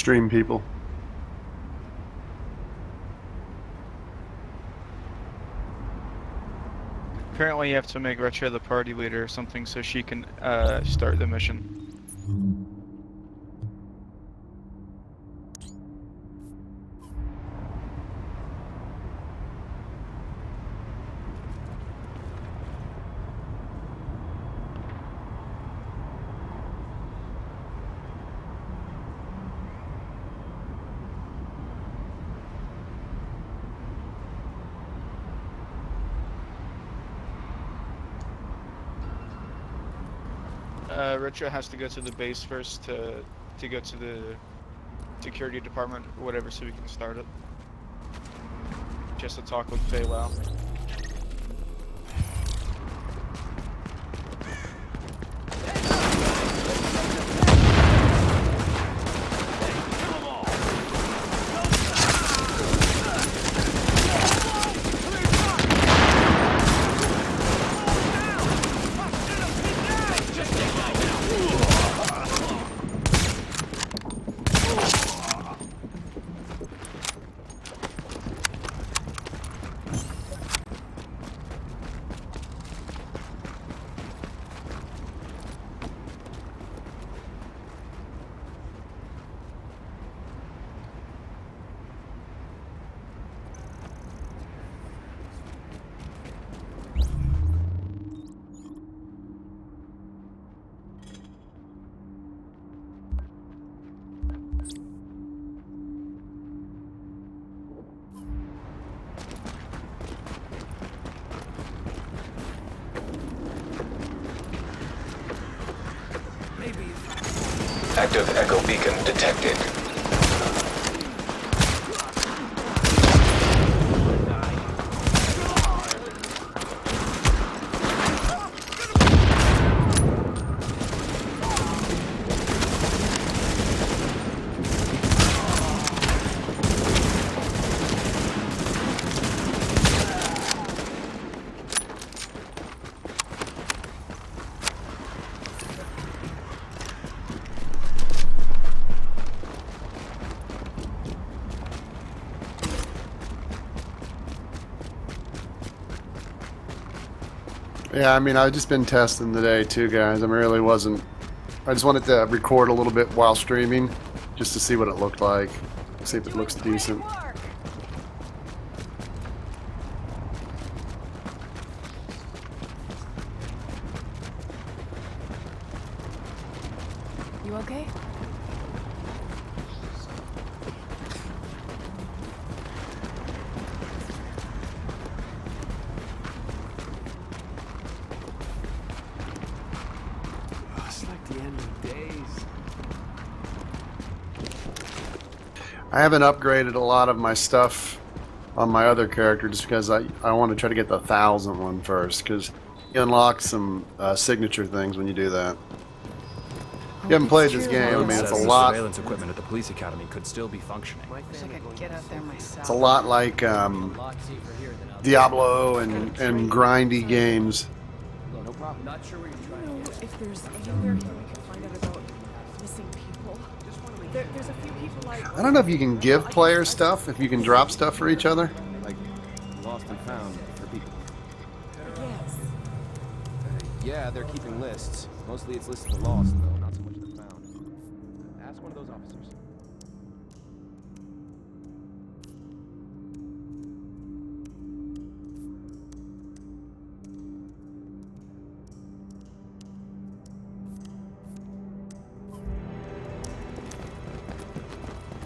stream people. Apparently you have to make Retro the party leader or something so she can start the mission. Retro has to go to the base first to go to the security department or whatever so we can start it. Just to talk with Fei Lao. Active echo beacon detected. Yeah, I mean, I've just been testing today too, guys. I really wasn't. I just wanted to record a little bit while streaming, just to see what it looked like, see if it looks decent. You okay? I haven't upgraded a lot of my stuff on my other character just because I want to try to get the 1,000 one first, because you unlock some signature things when you do that. If you haven't played this game, I mean, it's a lot. Surveillance equipment at the police academy could still be functioning. Wish I could get out there myself. It's a lot like Diablo and grindy games. No problem. Not sure where you're trying to get. If there's anywhere here we can find out about missing people. There's a few people I don't know if you can give players stuff, if you can drop stuff for each other. Like lost and found for people. Yes. Yeah, they're keeping lists. Mostly it's listed the lost, though, not so much the found. Ask one of those officers.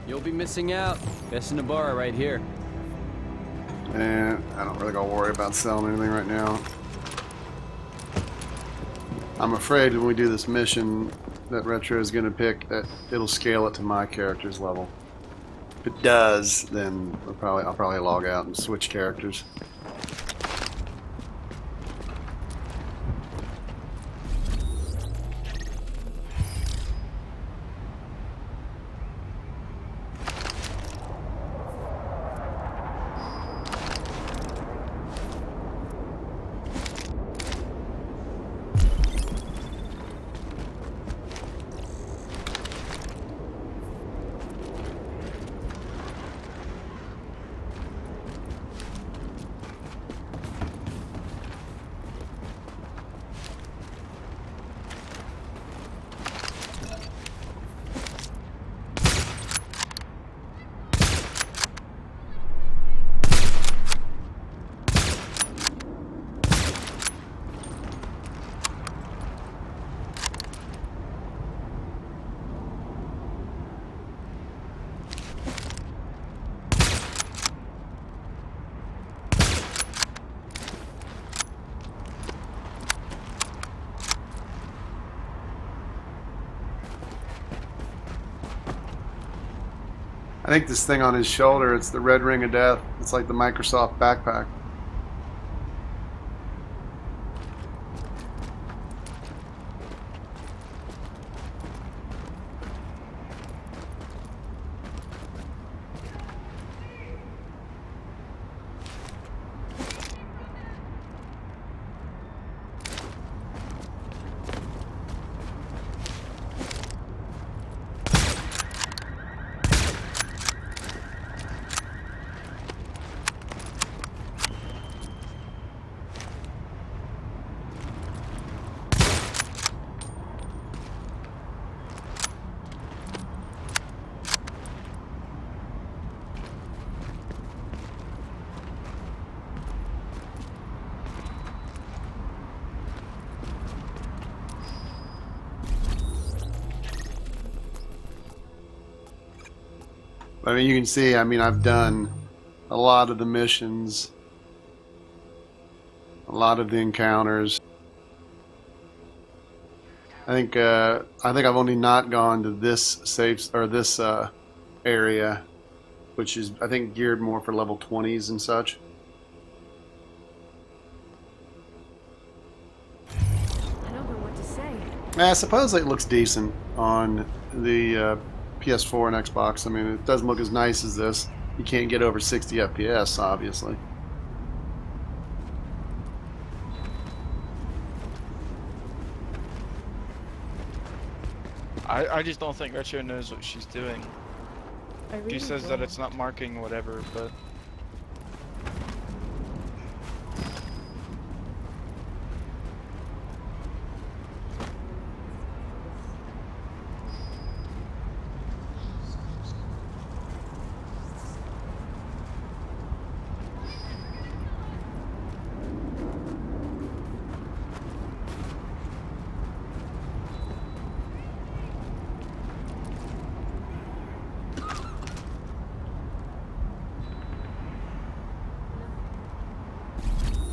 You'll be missing out. Best in the bar right here. And I don't really gotta worry about selling anything right now. I'm afraid when we do this mission that Retro is gonna pick, that it'll scale it to my character's level. If it does, then I'll probably log out and switch characters. I think this thing on his shoulder, it's the red ring of death. It's like the Microsoft backpack. I mean, you can see, I mean, I've done a lot of the missions, a lot of the encounters. I think I've only not gone to this this area, which is, I think, geared more for level 20s and such. I don't know what to say. I suppose it looks decent on the PS4 and Xbox. I mean, it doesn't look as nice as this. You can't get over 60 FPS, obviously. I just don't think Retro knows what she's doing. I really She says don't. that it's not marking whatever, but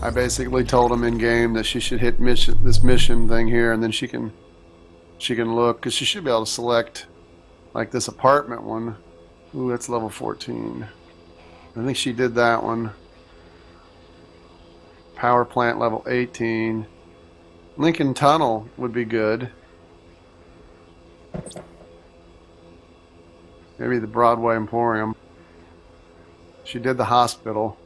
I basically told him in game that she should hit this mission thing here, and then she can look, because she should be able to select like this apartment one. Ooh, that's level 14. I think she did that one. Power plant level 18. Lincoln Tunnel would be good. Maybe the Broadway Emporium. She did the hospital.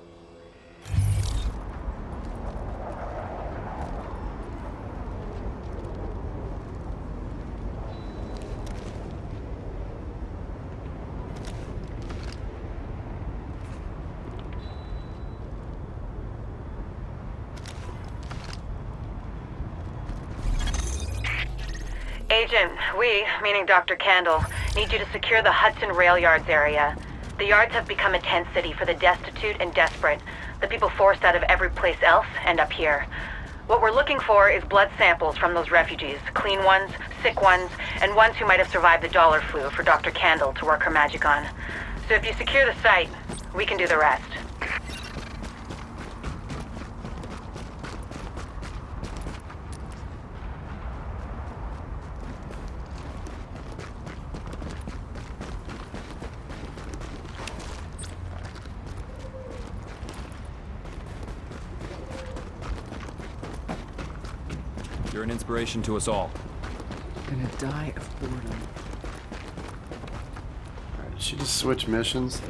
Agent, we, meaning Dr. Candle, need you to secure the Hudson Rail Yards area. The yards have become a tent city for the destitute and desperate. The people forced out of every place else end up here. What we're looking for is blood samples from those refugees. Clean ones, sick ones, and ones who might have survived the dollar flu for Dr. Candle to work her magic on. So if you secure the site, we can do the rest. You're an inspiration to us all. Gonna die of boredom. Alright, did she just switch missions?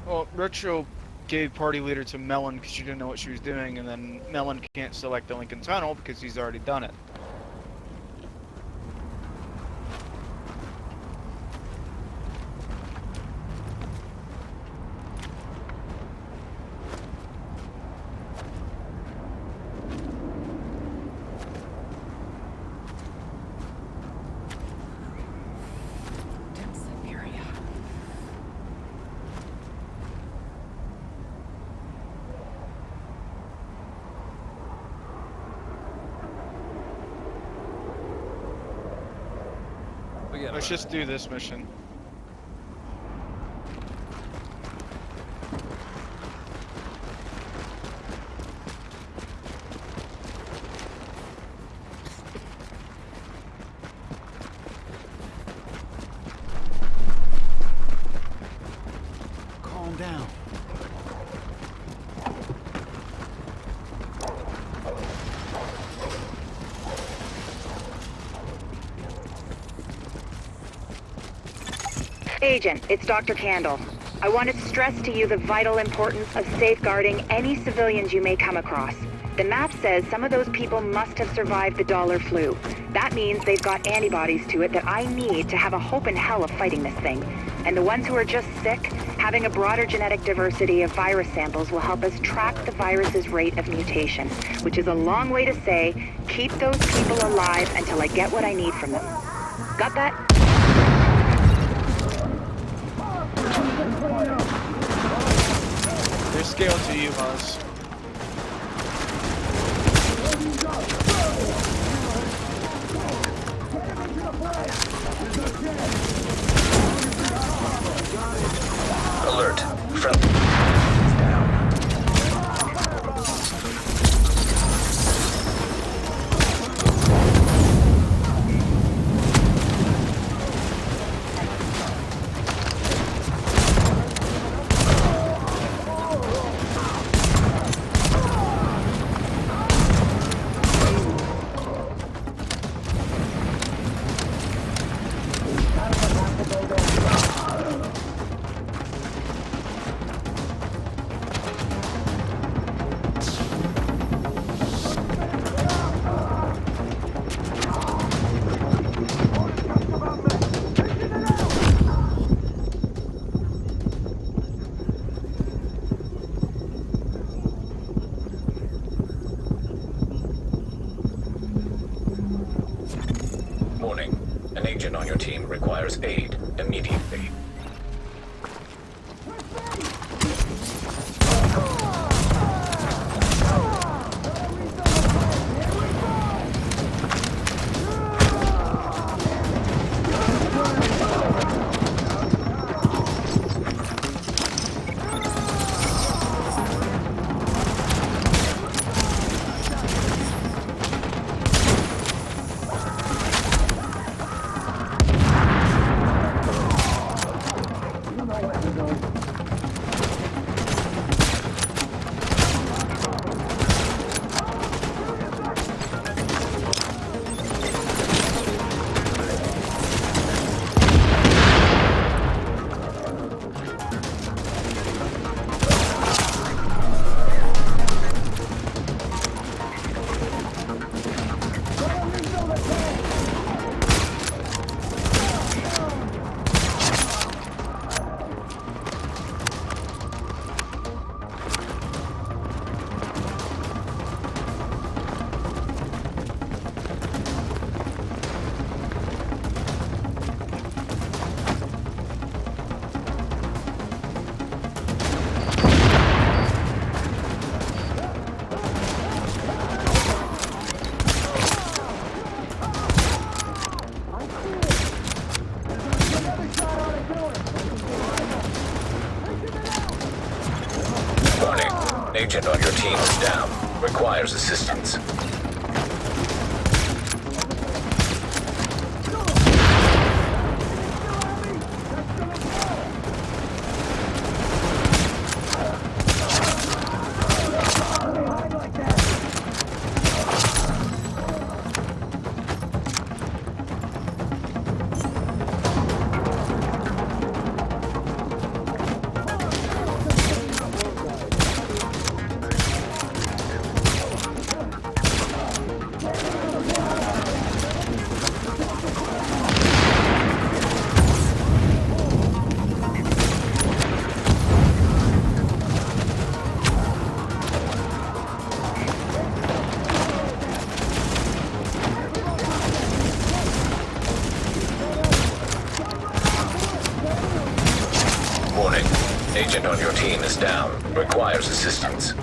well, Retro gave party leader to Melon because she didn't know what she was doing, and then Melon can't select the Lincoln Tunnel because he's already done it. Damn Siberia. Forget Let's about just do this mission. down. Agent, it's Dr. Candle. I want to stress to you the vital importance of safeguarding any civilians you may come across. The map says some of those people must have survived the dollar flu. That means they've got antibodies to it that I need to have a hope in hell of fighting this thing. And the ones who are just sick, having a broader genetic diversity of virus samples will help us track the virus's rate of mutation, which is a long way to say, keep those people alive until I get what I need from them. Got that? They're scaled to you, Muzz. Alert. Friendly. Warning. An agent on your team requires aid immediately. Warning. Agent on your team is down. Requires assistance. Warning. Agent on your team is down. Requires assistance.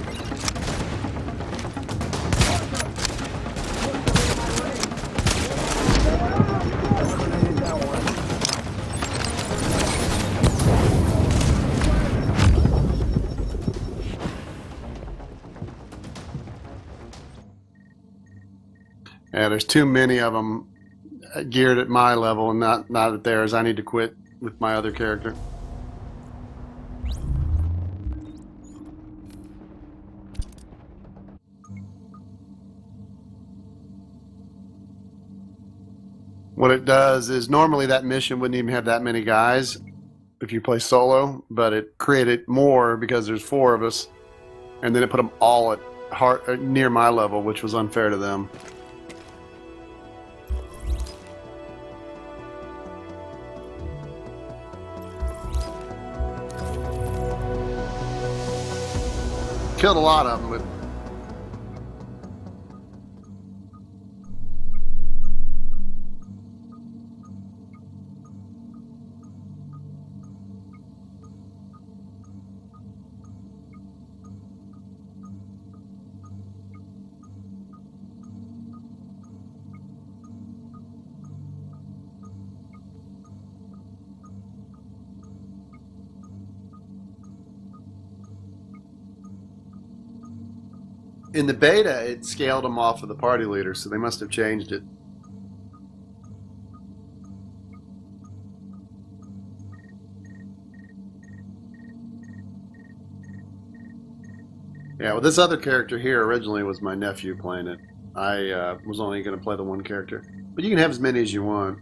Yeah, there's too many of them geared at my level and not at theirs. I need to quit with my other character. What it does is normally that mission wouldn't even have that many guys if you play solo, but it created more because there's 4 of us, and then it put them all at near my level, which was unfair to them. Killed a lot of them, but in the beta, it scaled them off of the party leader, so they must have changed it. Yeah, well, this other character here originally was my nephew playing it. I was only going to play the one character. But you can have as many as you want.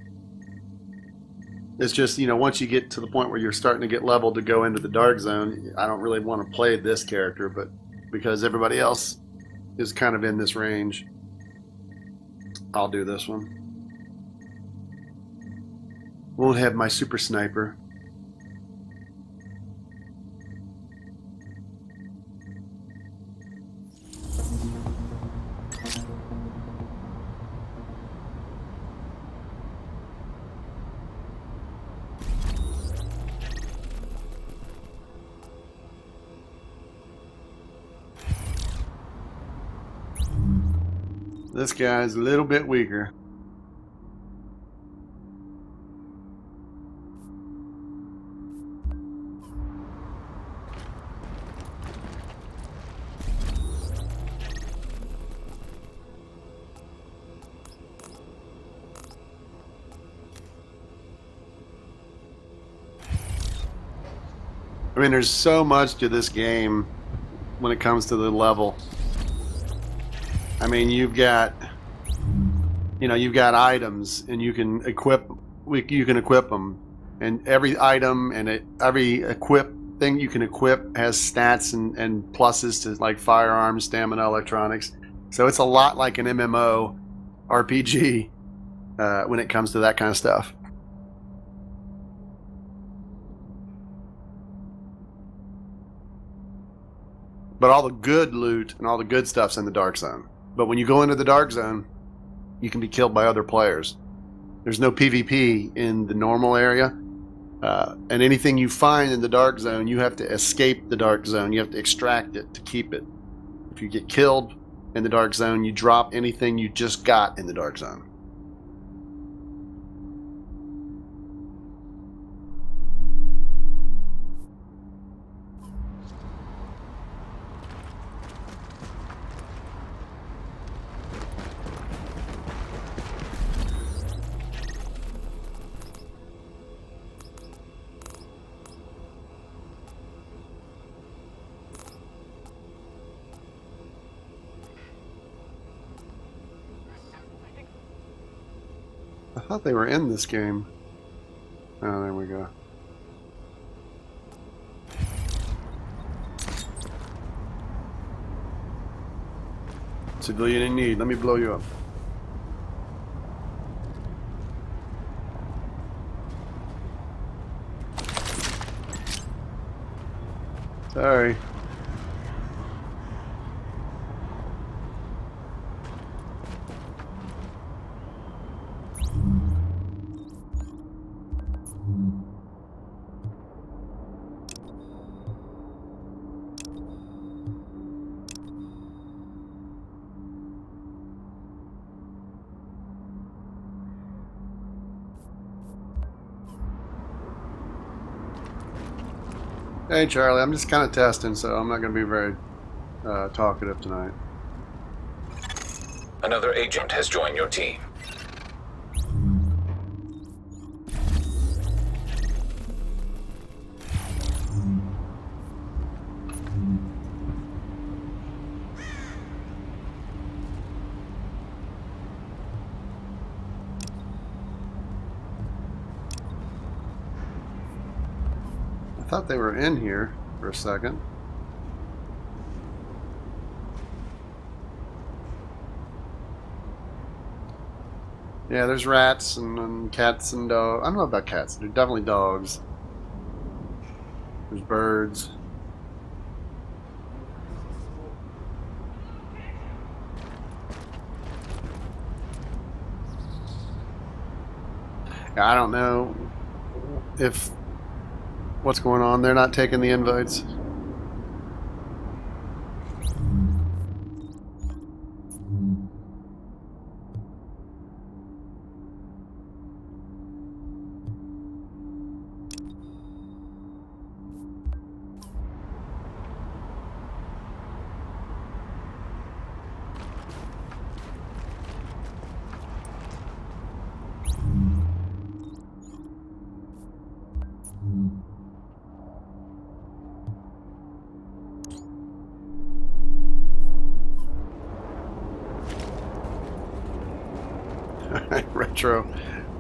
It's just, once you get to the point where you're starting to get leveled to go into the dark zone, I don't really want to play this character, but because everybody else is kind of in this range, I'll do this one. Won't have my super sniper. This guy's a little bit weaker. I mean, there's so much to this game when it comes to the level. I mean, you've got items, and you can equip them, and every item and every equip thing you can equip has stats and pluses to like firearms, stamina, electronics. So it's a lot like an MMO RPG when it comes to that kind of stuff. But all the good loot and all the good stuff's in the dark zone. But when you go into the dark zone, you can be killed by other players. There's no PvP in the normal area. And anything you find in the dark zone, you have to escape the dark zone. You have to extract it to keep it. If you get killed in the dark zone, you drop anything you just got in the dark zone. I thought they were in this game. Oh, there we go. Civilian in need. Let me blow you up. Sorry. Hey Charlie, I'm just kind of testing, so I'm not going to be very talkative tonight. Another agent has joined your team. thought they were in here for a second. Yeah, there's rats and cats and dogs. I don't know about cats. They're definitely dogs. There's birds. I don't know if what's going on. They're not taking the invites.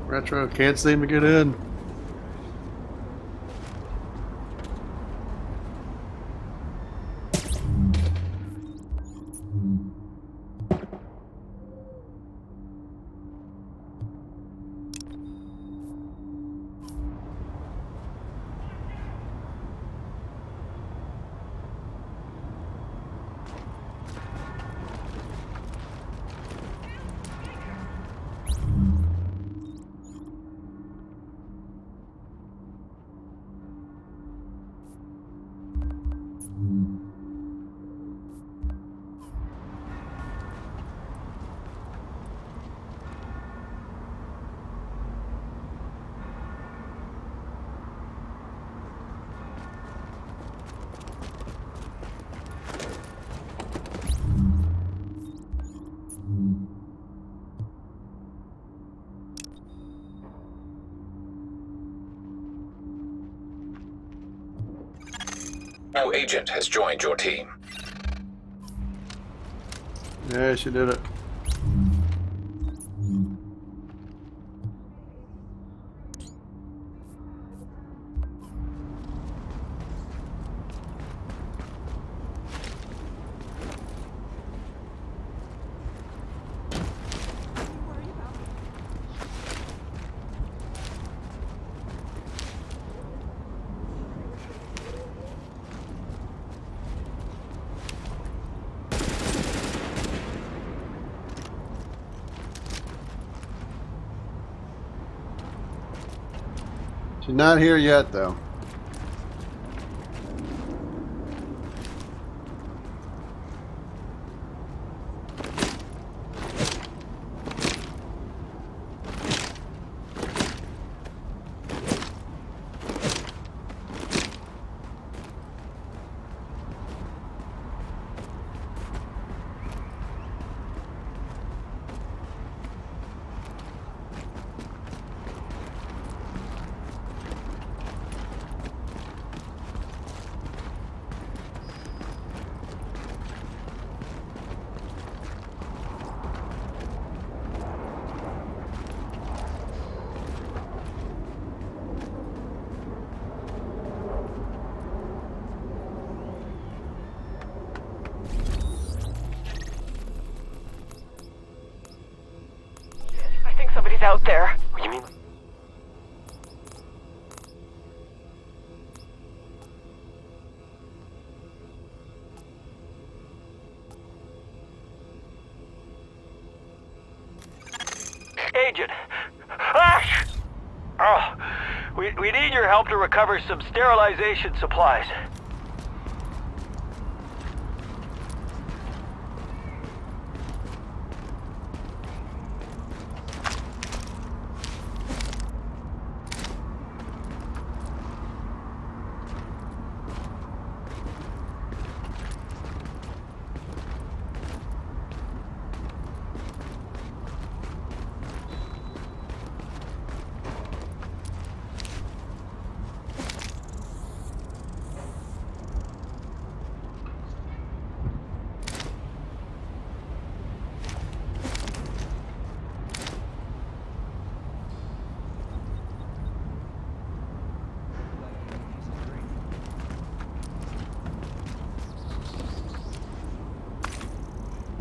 Retro can't seem to get in. New agent has joined your team. Yeah, she did it. She's not here yet, though. I think somebody's out there. What do you mean? Agent! Ash! Oh, we need your help to recover some sterilization supplies.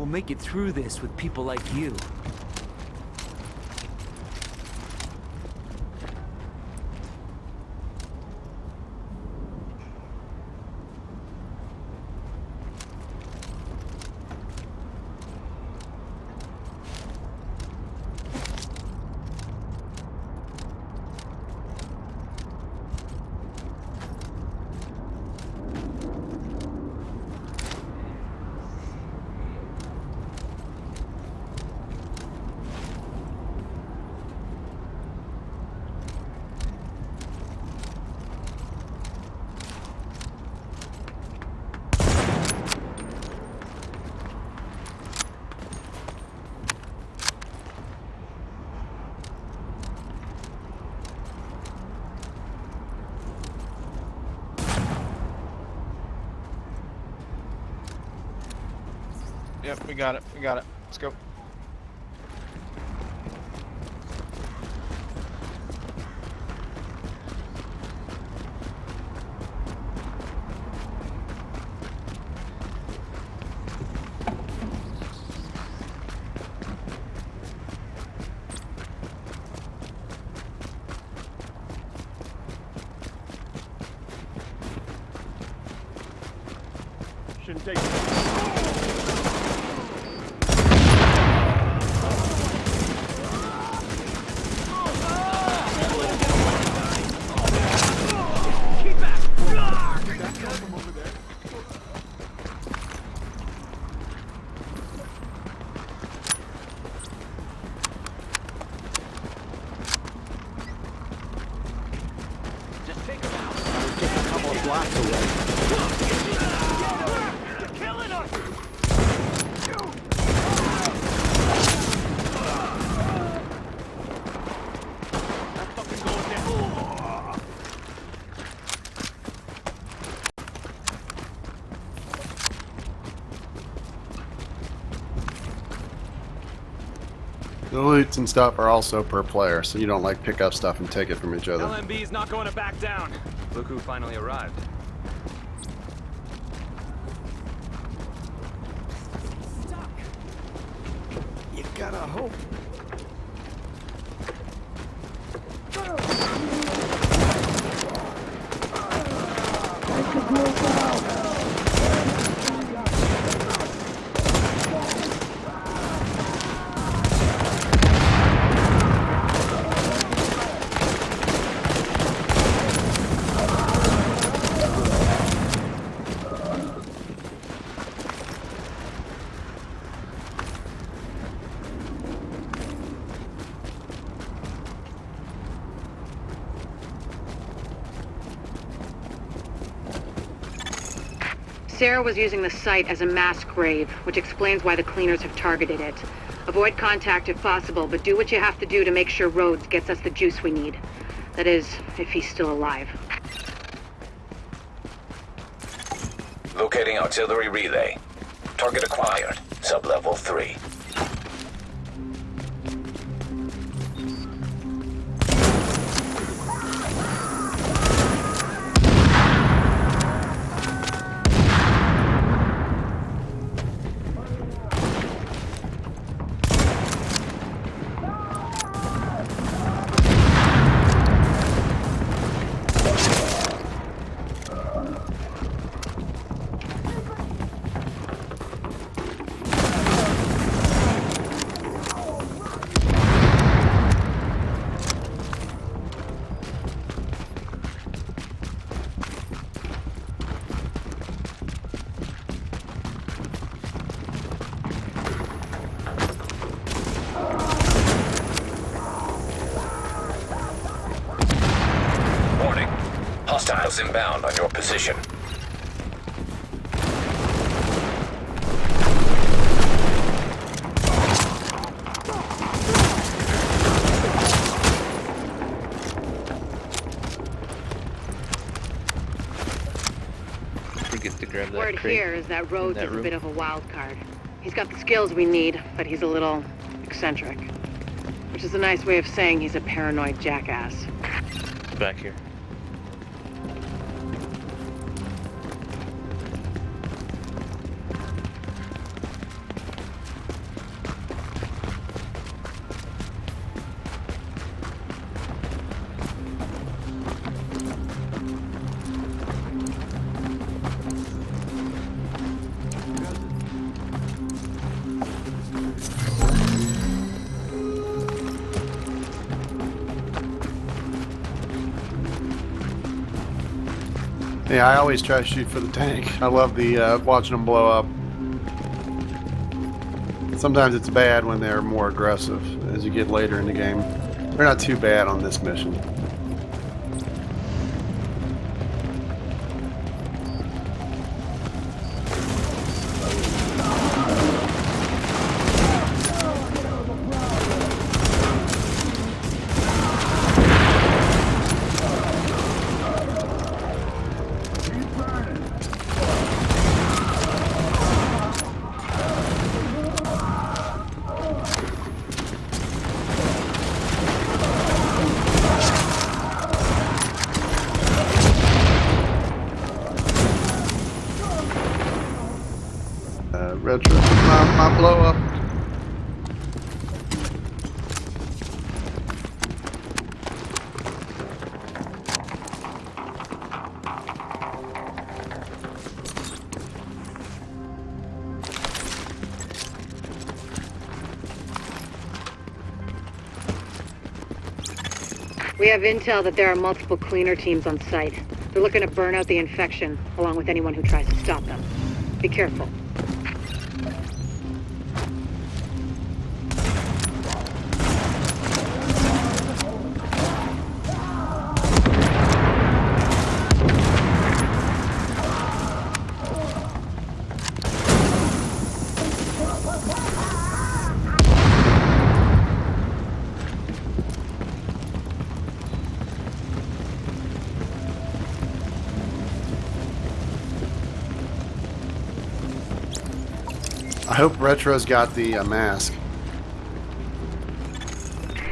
make it through this with people like you. Yep, we got it. We got it. Let's go. Shouldn't take. The loots and stuff are also per player, so you don't like pick up stuff and take it from each other. LMB's not going to back down. Look who finally arrived. Stuck. You gotta hope. Sarah was using the site as a mass grave, which explains why the cleaners have targeted it. Avoid contact if possible, but do what you have to do to make sure Rhodes gets us the juice we need. That is, if he's still alive. Locating artillery relay. Target acquired. Sub-level 3. Hostiles inbound on your position. Word here is that Rhodes is a bit of a wild card. He's got the skills we need, but he's a little eccentric. Which is a nice way of saying he's a paranoid jackass. Back here. Yeah, I always try to shoot for the tank. I love the watching them blow up. Sometimes it's bad when they're more aggressive as you get later in the game. They're not too bad on this mission. Retro, my blow up. We have intel that there are multiple cleaner teams on site. They're looking to burn out the infection, along with anyone who tries to stop them. Be careful. I hope Retro's got the mask.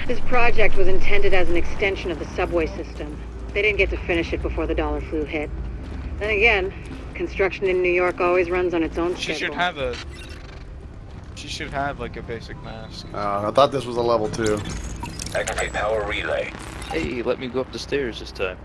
This project was intended as an extension of the subway system. They didn't get to finish it before the dollar flu hit. Then again, construction in New York always runs on its own She schedule. should have like a basic mask. I thought this was a level 2. Activate power relay. Hey, let me go up the stairs this time.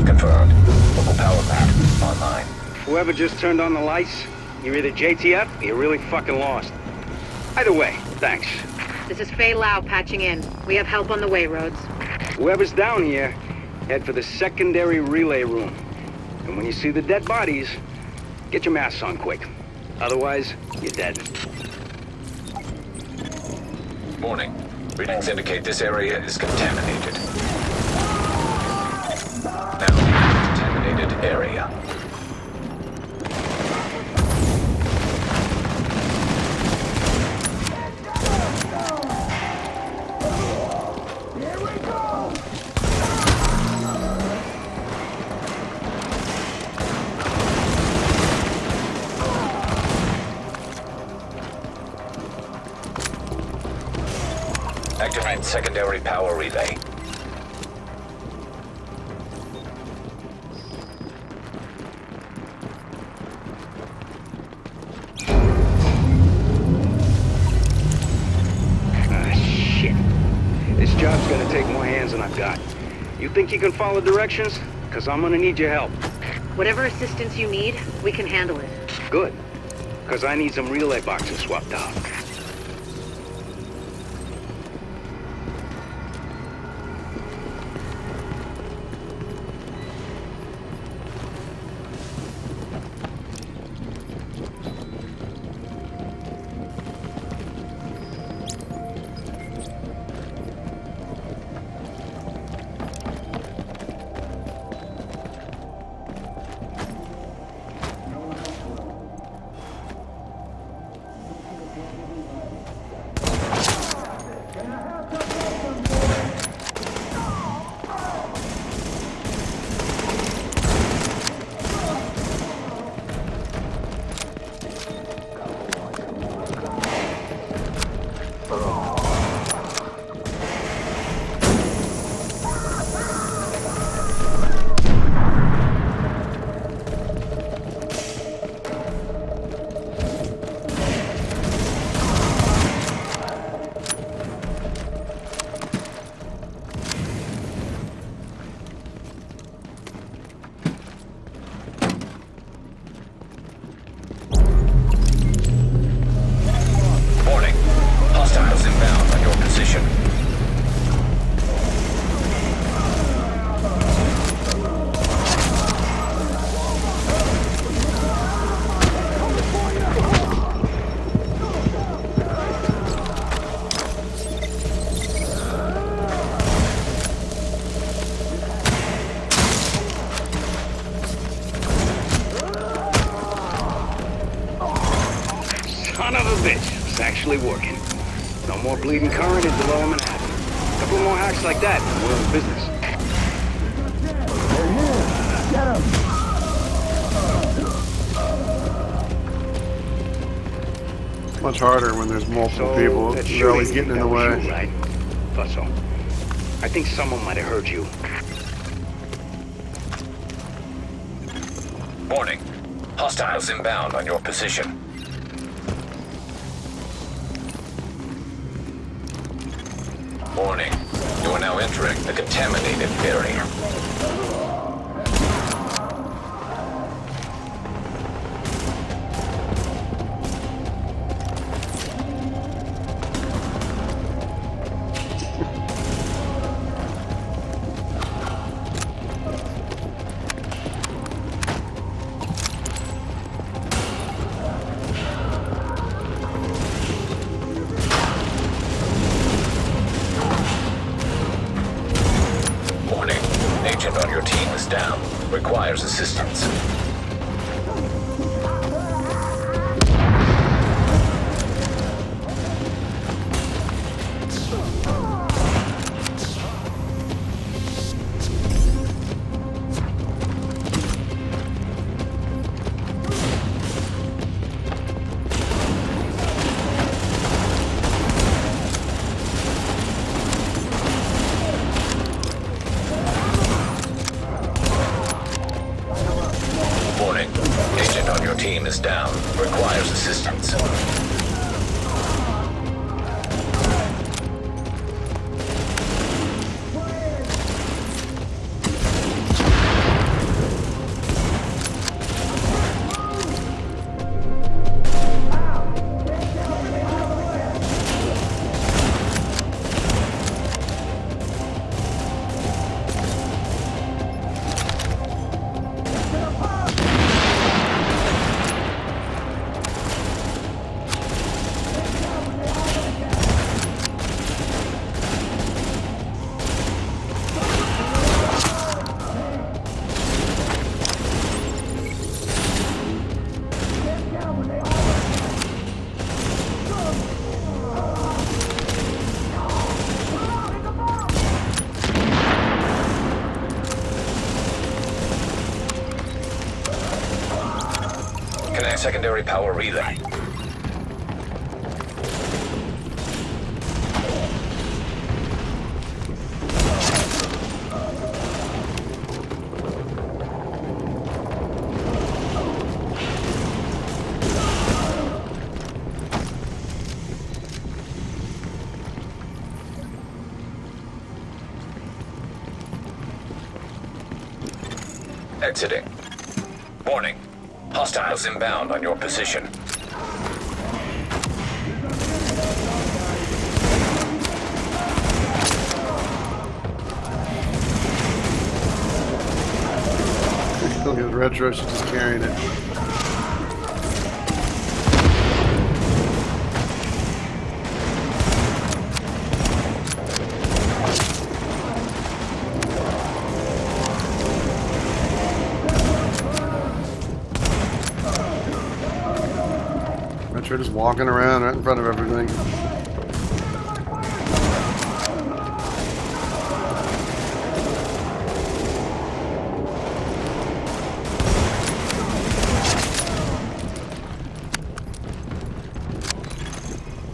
Confirmed. Local power map online. Whoever just turned on the lights, you're either JTF or you're really fucking lost. Either way, thanks. This is Fei Lau patching in. We have help on the way, Rhodes. Whoever's down here, head for the secondary relay room. And when you see the dead bodies, get your masks on quick. Otherwise, you're dead. Warning. Readings indicate this area is contaminated. Now, contaminated area. Activate secondary power relay. Shit. This job's gonna take more hands than I've got. You think you can follow directions? Because I'm gonna need your help. Whatever assistance you need, we can handle it. Good. Because I need some relay boxes swapped out. finally working. No more bleeding current into Lower Manhattan. A couple more hacks like that, and we're in business. Much harder when there's multiple So, people. that They're always shooting, getting in the that was way. you, right? Thought so. I think someone might have heard you. Warning. Hostiles inbound on your position. Warning. You are now entering the contaminated area. Warning. Agent on your team is down. Requires assistance. Warning. Agent on your team is down. Requires assistance. Connect secondary power relay. Exiting. Warning. Hostiles inbound on your position. Look at Retro, she's just carrying it. Retro just walking around right in front of everything.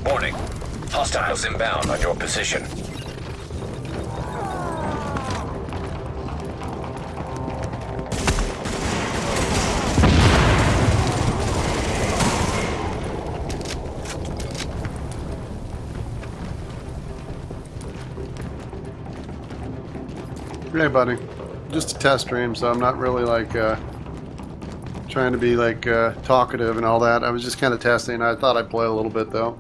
Warning. Hostiles inbound on your position. Hey, buddy. Just a test stream, so I'm not really like trying to be like talkative and all that. I was just kind of testing. I thought I'd play a little bit though.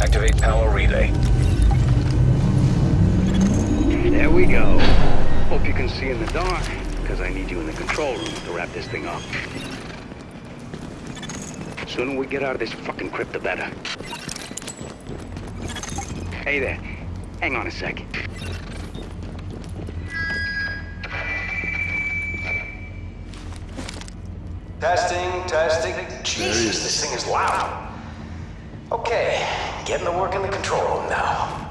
Activate power relay. There we go. Hope you can see in the dark, because I need you in the control room to wrap this thing up. Sooner we get out of this fucking crypt, the better. Hey there. Hang on a sec. Testing. Jesus, this thing is loud. Okay, getting to work in the control room now.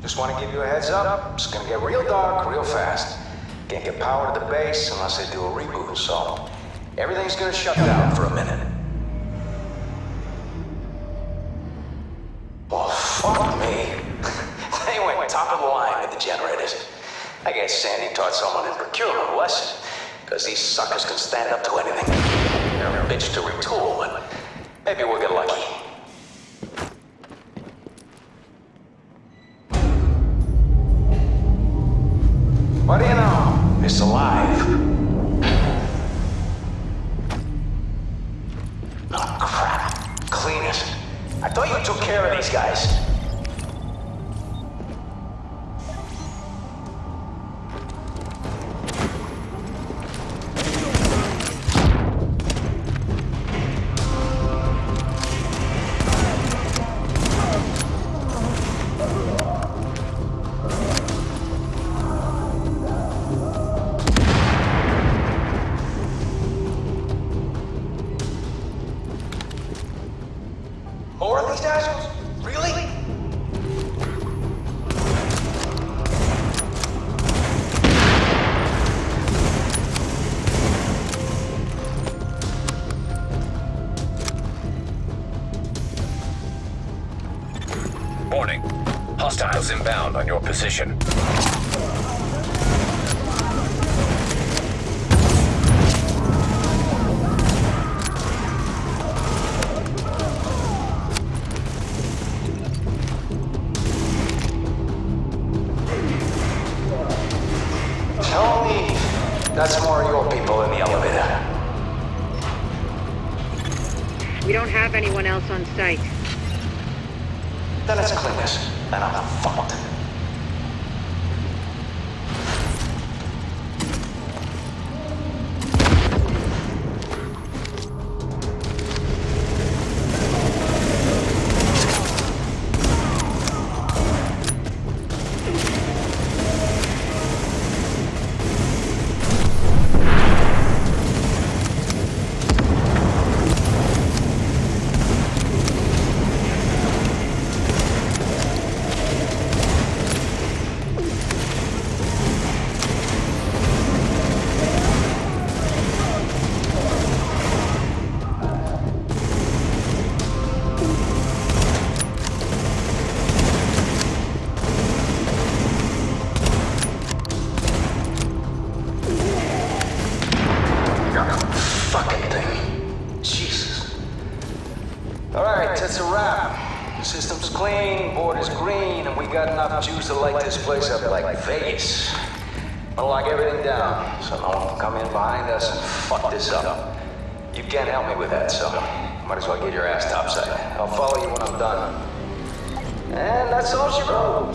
Just want to give you a heads up. It's gonna get real dark real fast. Can't get power to the base unless they do a reboot, so everything's gonna shut down for a minute. Well, fuck me. They went top of the line with the generators. I guess Sandy taught someone in procurement a lesson, because these suckers can stand up to anything. They're a bitch to retool, but maybe we'll get lucky. What do you know? It's alive. Oh, crap. Clean it. I thought you took care of these guys. More of these assholes? Really? Warning. Hostiles inbound on your position. Tony, that's more of your people in the elevator. We don't have anyone else on site. Then let's clean this, and I'm fucked. Fucking thing. Jesus. Alright, that's a wrap. The system's clean, board is green, and we got enough juice to light this place up like Vegas. I'll lock everything down, so no one can come in behind us and fuck this up. You can't help me with that, so might as well get your ass topside. I'll follow you when I'm done. And that's all she wrote.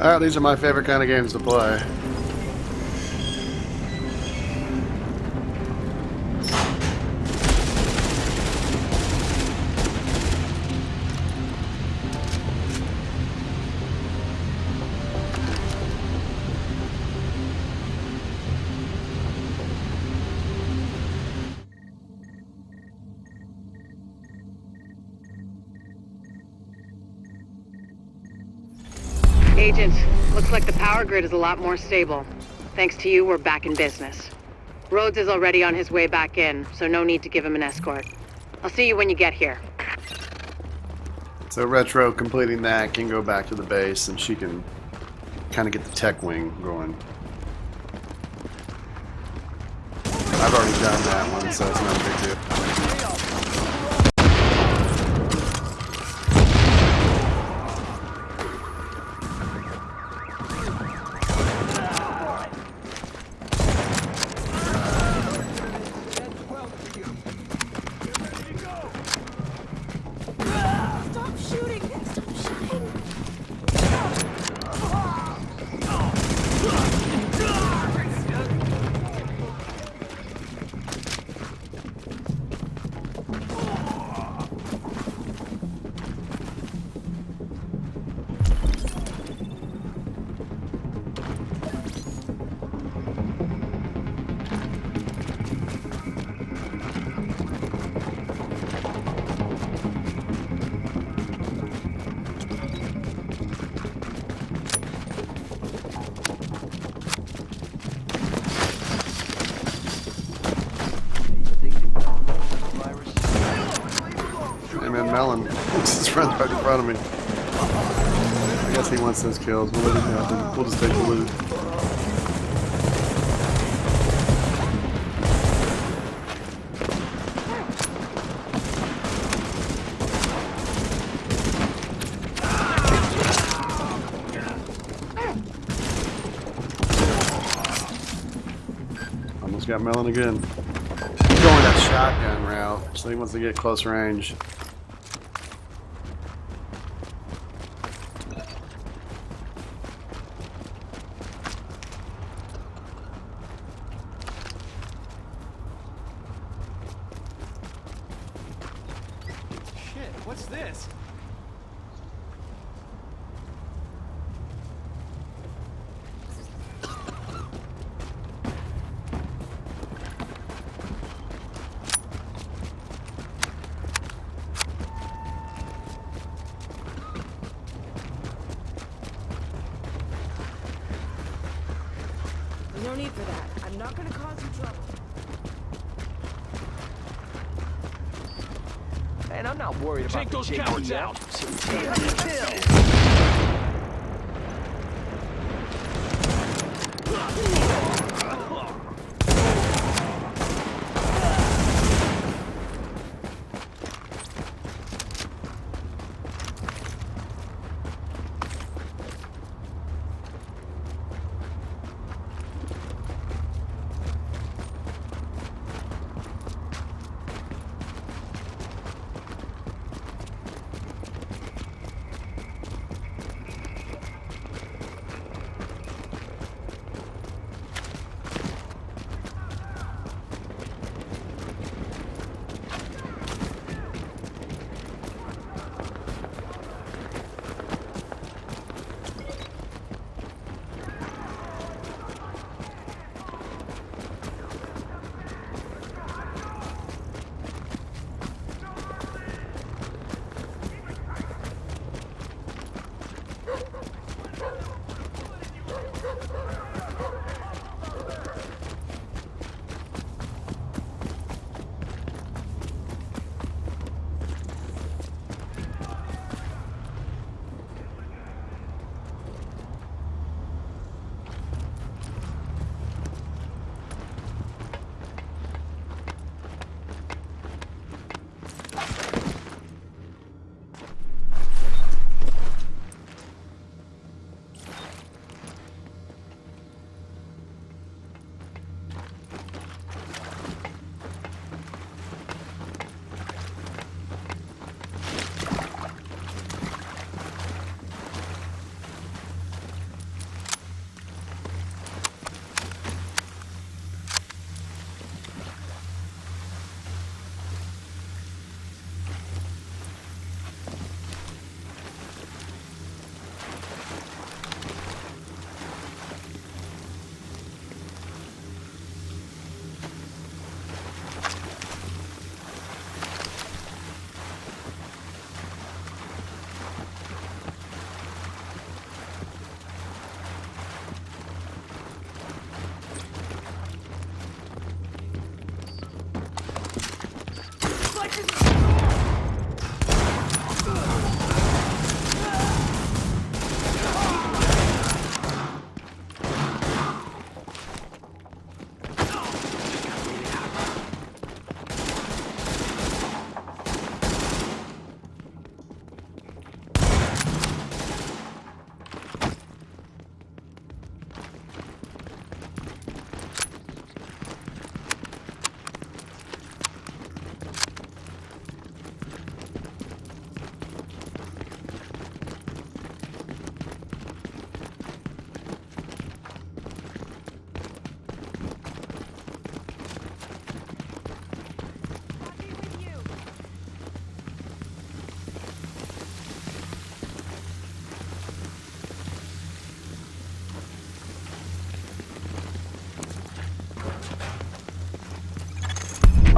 Alright, these are my favorite kind of games to play. Agent, looks like the power grid is a lot more stable. Thanks to you, we're back in business. Rhodes is already on his way back in, so no need to give him an escort. I'll see you when you get here. So Retro completing that can go back to the base and she can kind of get the tech wing going. I've already done that one, so it's not a big deal. Stop shooting! Stop shooting! friend's right in front of me. I guess he wants those kills. We'll let him happen. We'll just take the loot. Almost got Melon again. He's going that shotgun route, so he wants to get close range. Shit, what's this? No need for that. I'm not gonna cause you trouble. Man, I'm not worried about Take the those cowards out.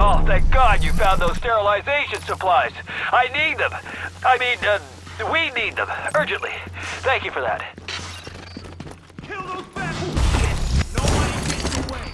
Oh, thank God you found those sterilization supplies. I need them. I mean, we need them. Urgently. Thank you for that. Kill those bastards! Nobody gets away!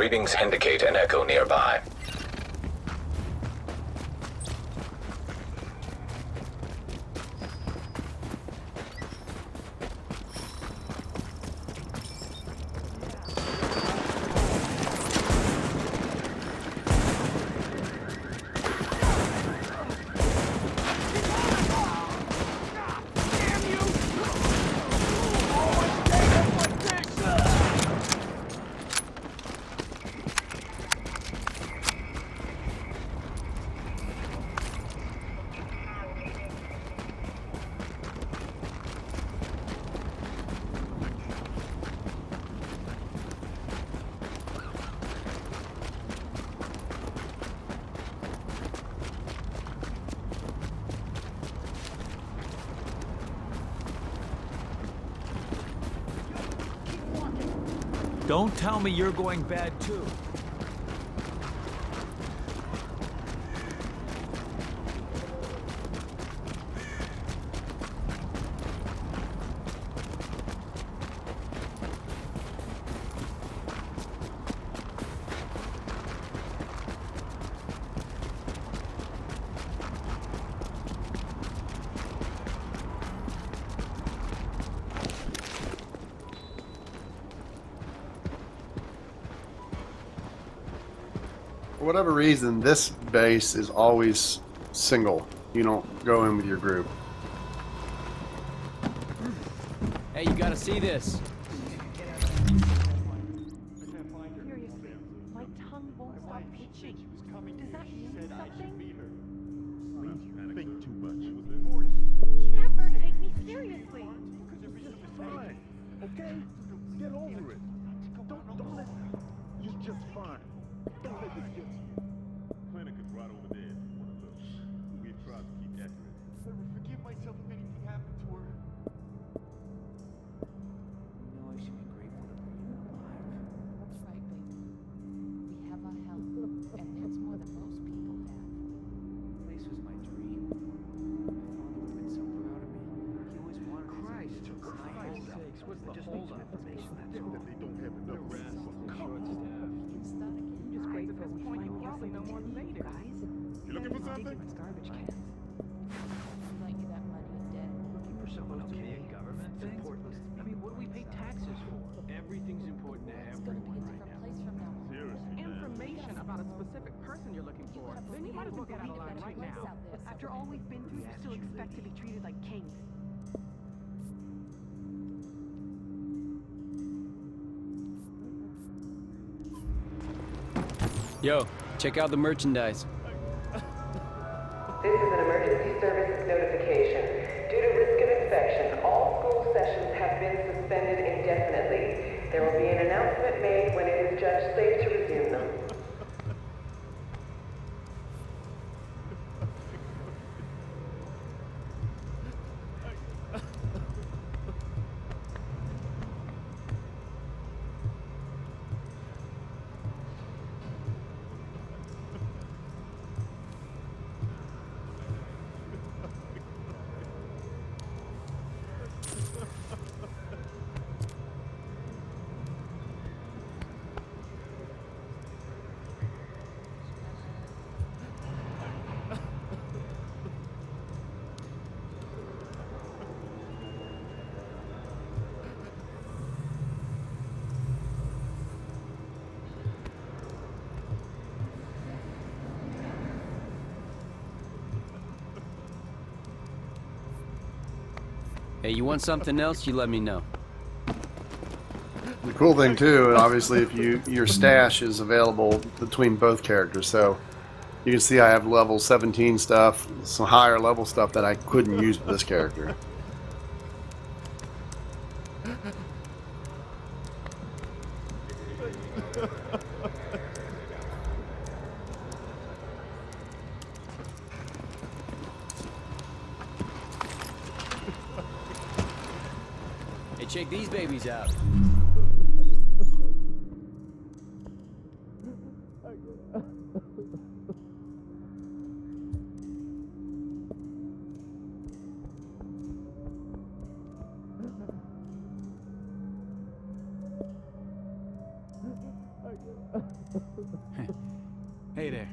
readings indicate an echo nearby. Don't tell me you're going bad too. For whatever reason, this base is always single. You don't go in with your group. Hey, you gotta see this. Seriously, my tongue won't stop itching. Does that mean something? Never take me seriously. Fine, okay? Get over it. Don't let... You're just fine. Don't let this get to you. Clinic is right over there. One of those. We tried to keep accurate. I would forgive myself if anything happened to her. You know I should be grateful to be alive. That's right, baby. We have our health, and that's more than most people have. This was my dream. My father would have been so proud of me. He always wanted Christ, for Christ's sakes, what's the holdup? That they don't have enough rest. Just great at this point, you probably know more than they do. Guys, You looking for something? garbage cans. We lent you that money in debt. Looking for someone to pay a government thing? I mean, what do we pay taxes for? Everything's important to It's gonna be a everyone right different now. place from now on. Seriously, man. Information about a specific person you're looking for. Then you might as well get out of line right now. After all we've been through, you still expect to be treated like kings. Yo, check out the merchandise. This is an emergency services notification. Due to risk of infection, all school sessions have been suspended indefinitely. There will be an announcement made when it is judged safe to resume them. Hey, you want something else? You let me know. The cool thing too, obviously, if your stash is available between both characters, so you can see I have level 17 stuff, some higher level stuff that I couldn't use with this character. Hey, check these babies out. there.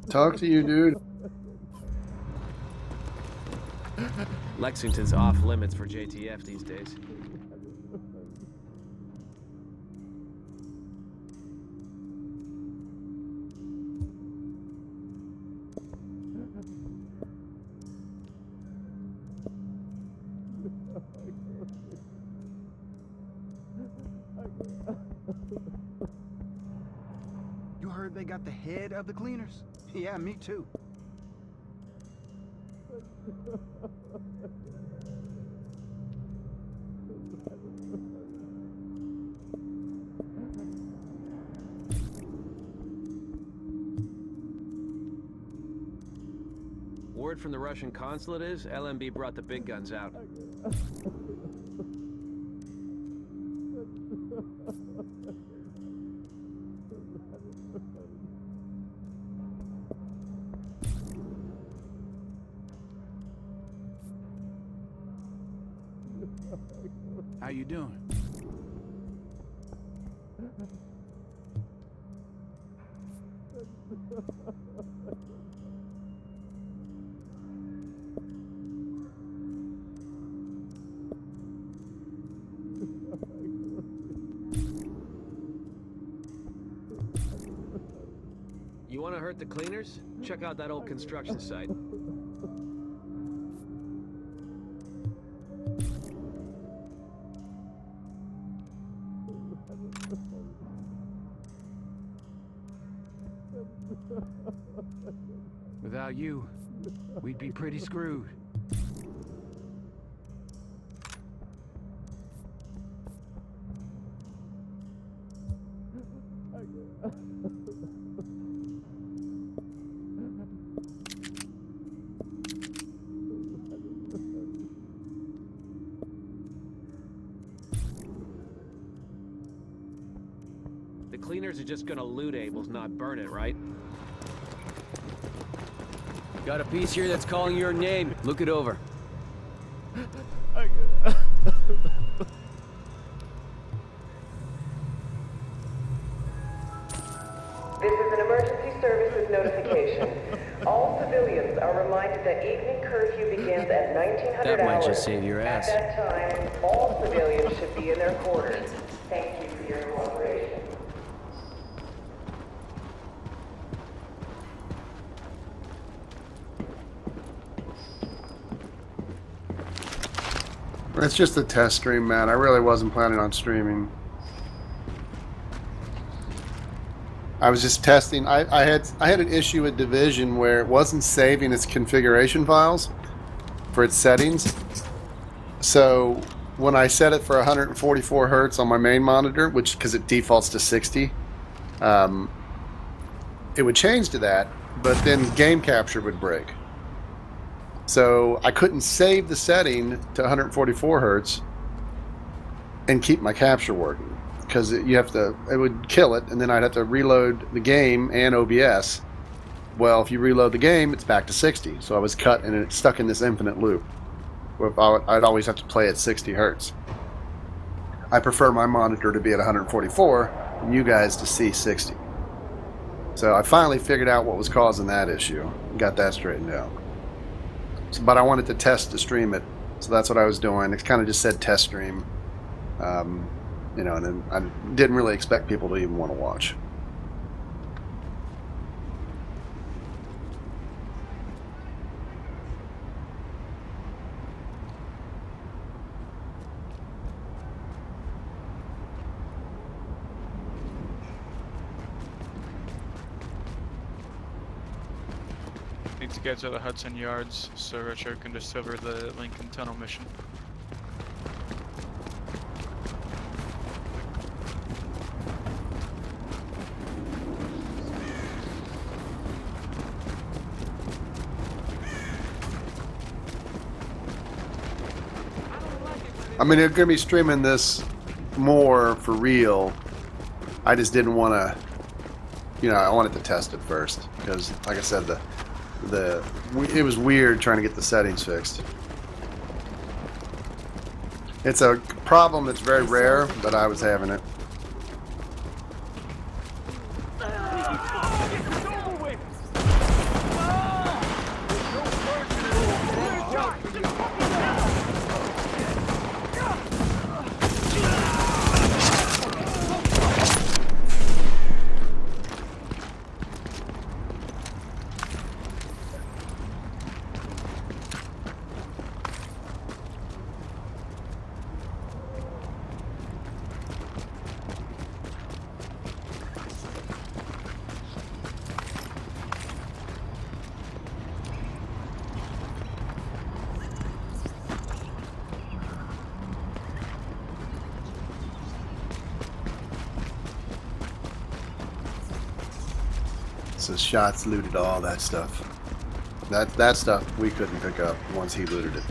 Talk to you, dude. Lexington's off limits for JTF these days. You heard they got the head of the cleaners? Yeah, me too. Word from the Russian consulate is LMB brought the big guns out. How you doing? You want to hurt the cleaners? Check out that old construction site. Without you, we'd be pretty screwed. The cleaners are just gonna loot Abel's, not burn it, right? Got a piece here that's calling your name. Look it over. This is an emergency services notification. All civilians are reminded that evening curfew begins at 1900 That might hours. just save your ass. At that time, all civilians should be in their quarters. Thank you for your cooperation. It's just a test stream, man. I really wasn't planning on streaming. I was just testing. I had an issue with Division where it wasn't saving its configuration files for its settings. So when I set it for 144 hertz on my main monitor, which because it defaults to 60, it would change to that, but then game capture would break. So I couldn't save the setting to 144 hertz and keep my capture working because it would kill it, and then I'd have to reload the game and OBS. Well, if you reload the game, it's back to 60. So I was cut and it's stuck in this infinite loop where I'd always have to play at 60 hertz. I prefer my monitor to be at 144 and you guys to see 60. So I finally figured out what was causing that issue and got that straightened out. But I wanted to test to stream it, so that's what I was doing. It kind of just said test stream, you know, and then I didn't really expect people to even want to watch. Need to get to the Hudson Yards so Richard can discover the Lincoln Tunnel mission. I mean, they're going to be streaming this more for real. I just didn't want to, you know, I wanted to test it first because, like I said, it was weird trying to get the settings fixed. It's a problem that's very rare, but I was having it. So shots looted all that stuff. That stuff we couldn't pick up once he looted it.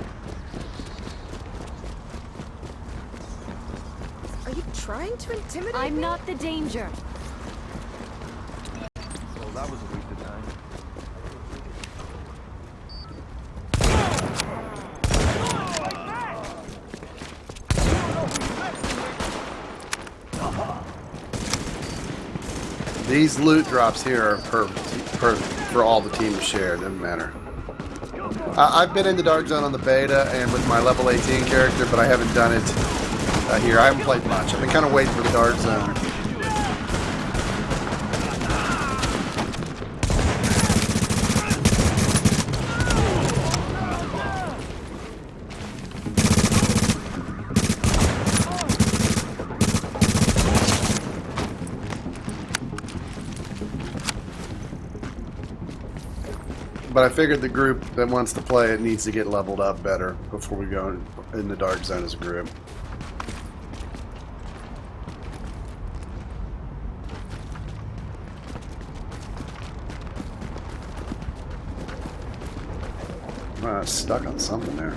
Are you trying to intimidate me? I'm not the danger. Well, that was a waste of time. These loot drops here are for all the team to share. It doesn't matter. I've been in the Dark Zone on the beta and with my level 18 character, but I haven't done it here. I haven't played much. I've been kind of waiting for the Dark Zone. But I figured the group that wants to play it needs to get leveled up better before we go in the Dark Zone as a group. Stuck on something there.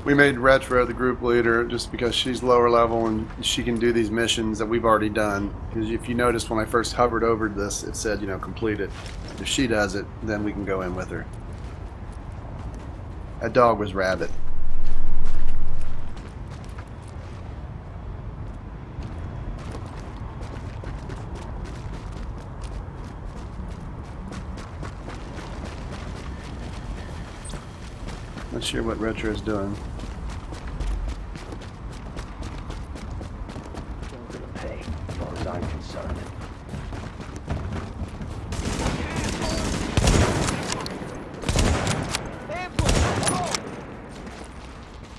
We made Retro the group leader just because she's lower level and she can do these missions that we've already done. Because if you noticed when I first hovered over this, it said, you know, complete it. If she does it, then we can go in with her. That dog was Rabbit. Not sure what Retro is doing. As far as I'm concerned.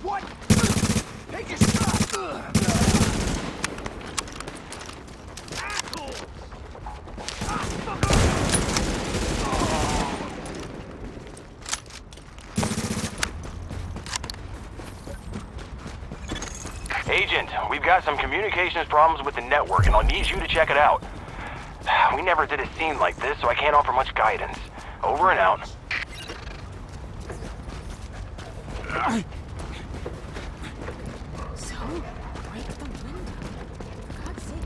What? Take a shot! Assholes! Agent, we've got some communications problems with the network, and I'll need you to check it out. We never did a scene like this, so I can't offer much guidance. Over and out. So, break the window. For God's sake.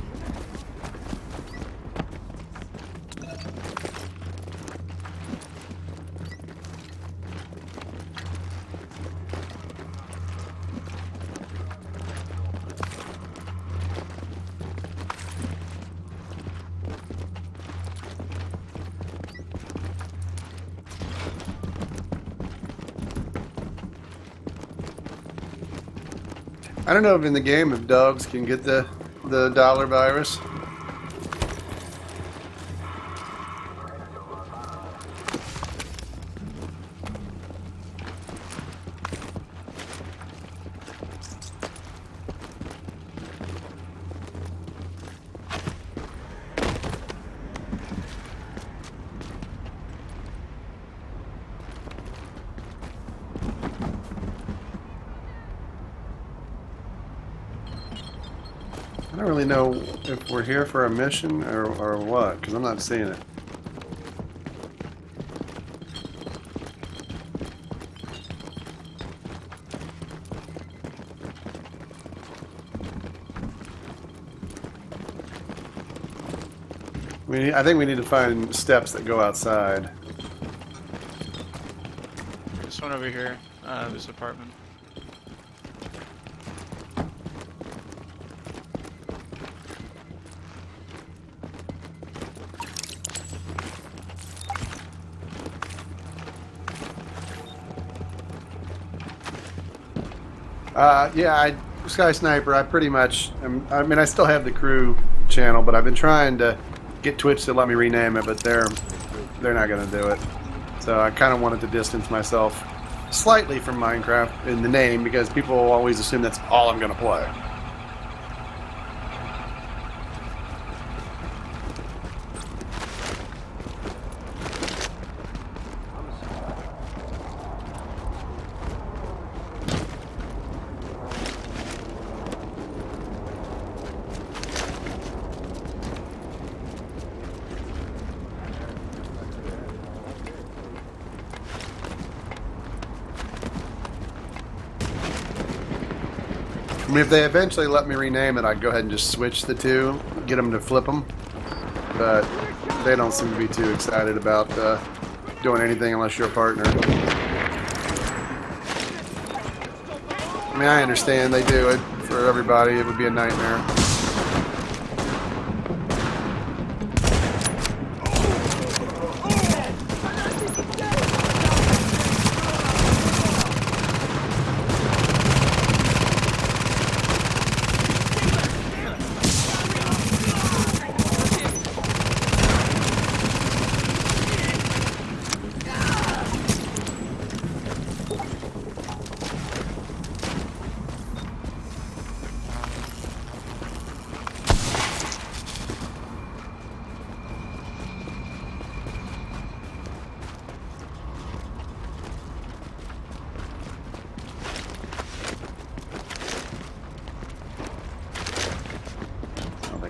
I don't know if in the game if dogs can get the dollar virus. really know if we're here for a mission or what, because I'm not seeing it. I think we need to find steps that go outside. This one over here, this apartment. Yeah, Sky Sniper, I pretty much, I mean, I still have the crew channel, but I've been trying to get Twitch to let me rename it, but they're not going to do it. So I kind of wanted to distance myself slightly from Minecraft in the name, because people will always assume that's all I'm going to play. I mean, if they eventually let me rename it, I'd go ahead and just switch the two, get them to flip them. But they don't seem to be too excited about doing anything unless you're a partner. I mean, I understand they do it for everybody. It would be a nightmare.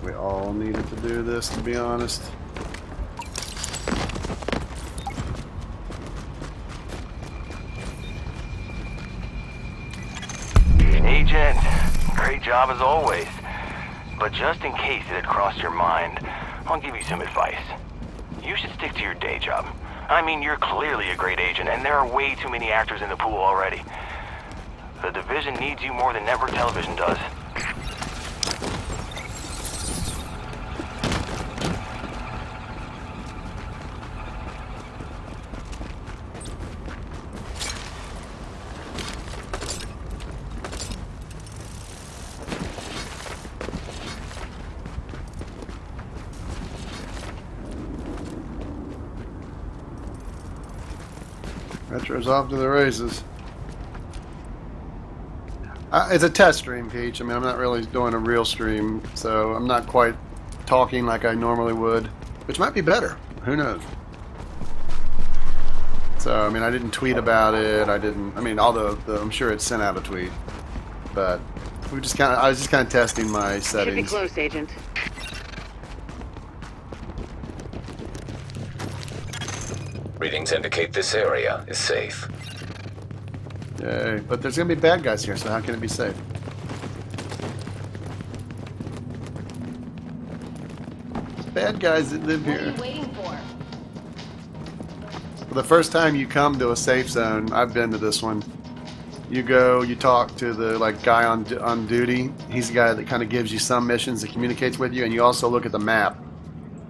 We all needed to do this, to be honest. Agent, great job as always. But just in case it had crossed your mind, I'll give you some advice. You should stick to your day job. I mean, you're clearly a great agent, and there are way too many actors in the pool already. The division needs you more than network television does. Retro's off to the races. It's a test stream, Peach. I mean, I'm not really doing a real stream, so I'm not quite talking like I normally would, which might be better. Who knows? So, I mean, I didn't tweet about it. I mean, although I'm sure it sent out a tweet, but I was just kind of testing my settings. Should be close, Agent. Readings indicate this area is safe. Yay, but there's gonna be bad guys here, so how can it be safe? There's bad guys that live here. What are you waiting for? Well, the first time you come to a safe zone, I've been to this one. You go, you talk to the guy on duty. He's the guy that kind of gives you some missions, that communicates with you, and you also look at the map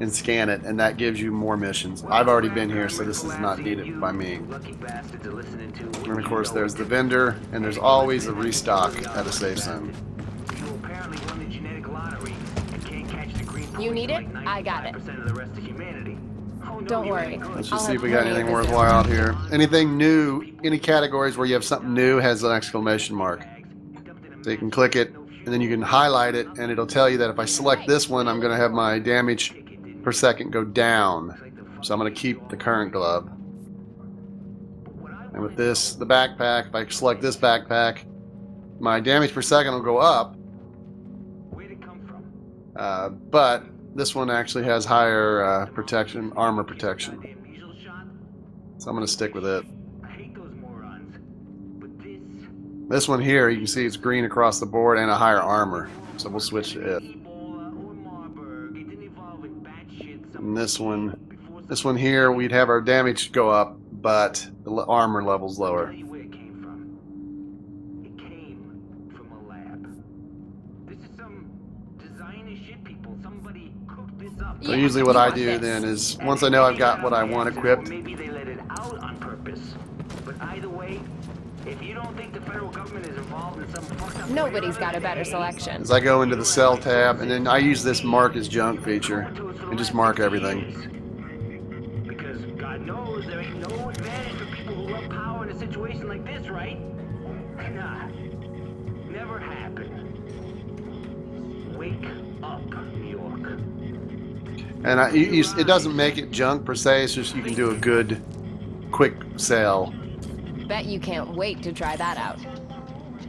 and scan it, and that gives you more missions. I've already been here, so this is not needed by me. And of course, there's the vendor, and there's always a restock at a safe zone. You need it? I got it. Don't worry. Let's just see if we got anything worthwhile out here. Anything new, any categories where you have something new has an exclamation mark. So you can click it, and then you can highlight it, and it'll tell you that if I select this one, I'm going to have my damage per second go down. So I'm going to keep the current glove. And with this, the backpack, if I select this backpack, my damage per second will go up. But this one actually has higher protection, armor protection. So I'm going to stick with it. This one here, you can see it's green across the board and a higher armor. So we'll switch to it. And this one here, we'd have our damage go up, but the armor level's lower. So usually what I do then is, once I know I've got what I want equipped, Maybe they let it out on purpose. But either way, if you don't think the federal government is involved in some fucked up... Nobody's got a better selection. as I go into the cell tab, and then I use this mark as junk feature, and just mark everything. Because God knows there ain't no advantage for people who love power in a situation like this, right? Nah. Never happened. Wake up, New York. And it doesn't make it junk per se, it's just you can do a good, quick sale. Bet you can't wait to try that out.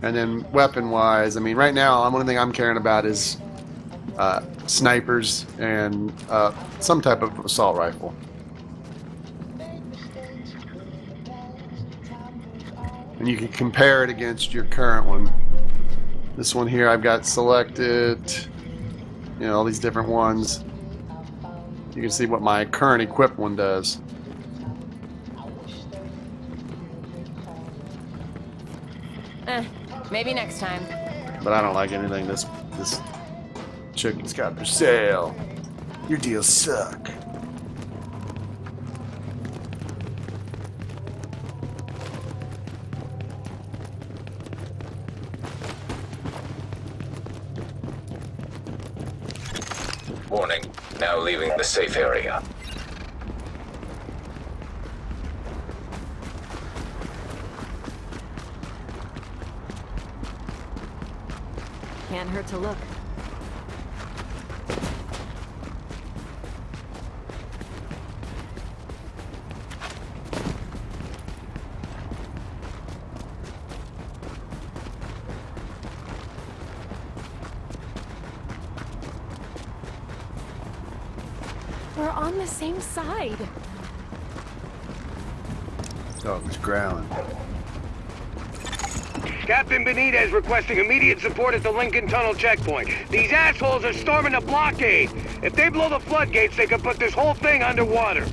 And then weapon-wise, I mean, right now, the only thing I'm caring about is snipers and some type of assault rifle. And you can compare it against your current one. This one here, I've got selected, you know, all these different ones. You can see what my current equipped one does. Maybe next time. But I don't like anything this chicken's got for sale. Your deals suck. Warning, now leaving the safe area. Can't hurt to look. We're on the same side. Dog's growling. Captain Benitez requesting immediate support at the Lincoln Tunnel checkpoint. These assholes are storming the blockade. If they blow the floodgates, they could put this whole thing underwater.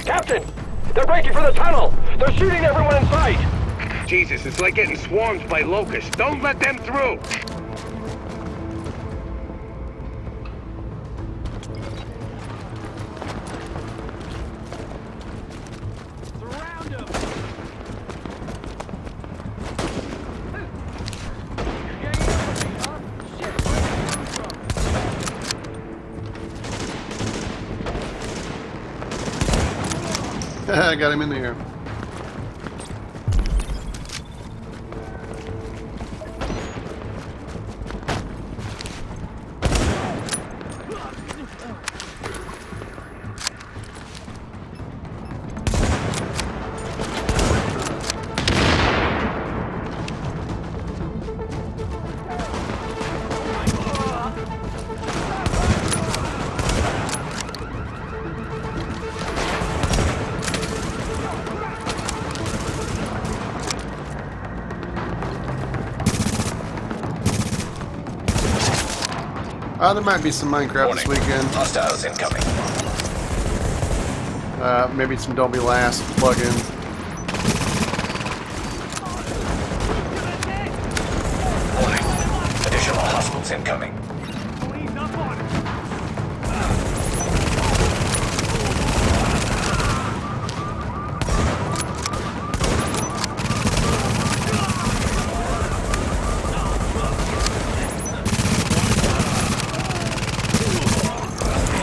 Captain! They're breaking for the tunnel! They're shooting everyone in sight! Jesus, it's like getting swarmed by locusts. Don't let them through! I got him in the air. There might be some Minecraft this weekend. Hostiles incoming. Maybe some Don't Be Last plug-in. Warning. Additional hostiles incoming.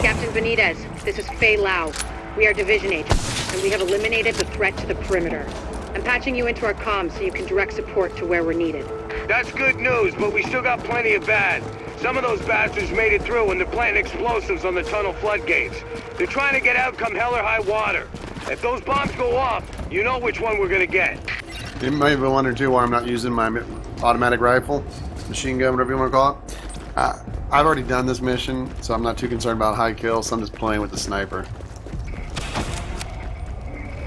Captain Benitez, this is Faye Lau. We are division agents, and we have eliminated the threat to the perimeter. I'm patching you into our comms so you can direct support to where we're needed. That's good news, but we still got plenty of bad. Some of those bastards made it through and they're planting explosives on the tunnel floodgates. They're trying to get out come hell or high water. If those bombs go off, you know which one we're gonna get. You might be wondering too why I'm not using my automatic rifle, machine gun, whatever you want to call it. I've already done this mission, so I'm not too concerned about high kills, so I'm just playing with the sniper.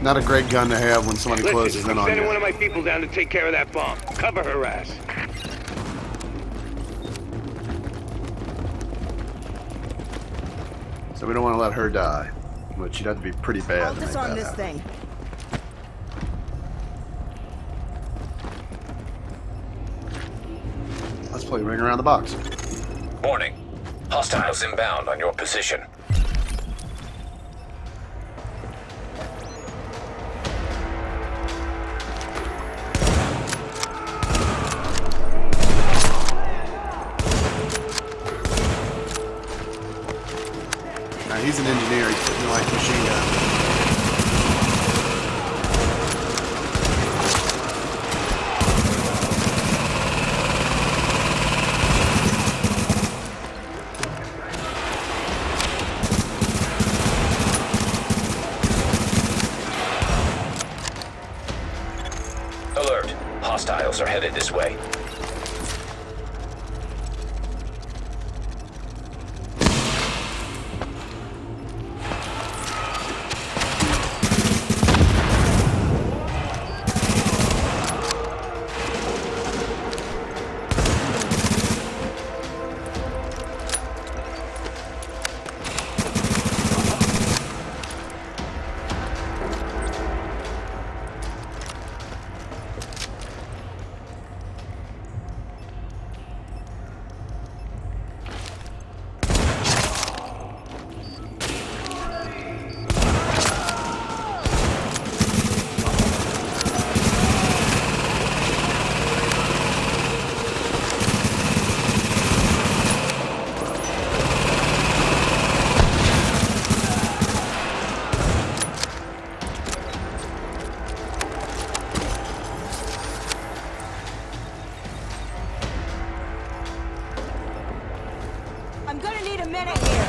Not a great gun to have when somebody closes in I'm on sending you. one of my people down to take care of that bomb. Cover her ass. So we don't want to let her die, but she'd have to be pretty bad I'll to make disarm that this happen. thing. Let's play Ring Around the Box. Warning. Hostiles inbound on your position. Now he's an engineer, he's putting like machine gun. Alert. Hostiles are headed this way. I'm gonna need a minute here.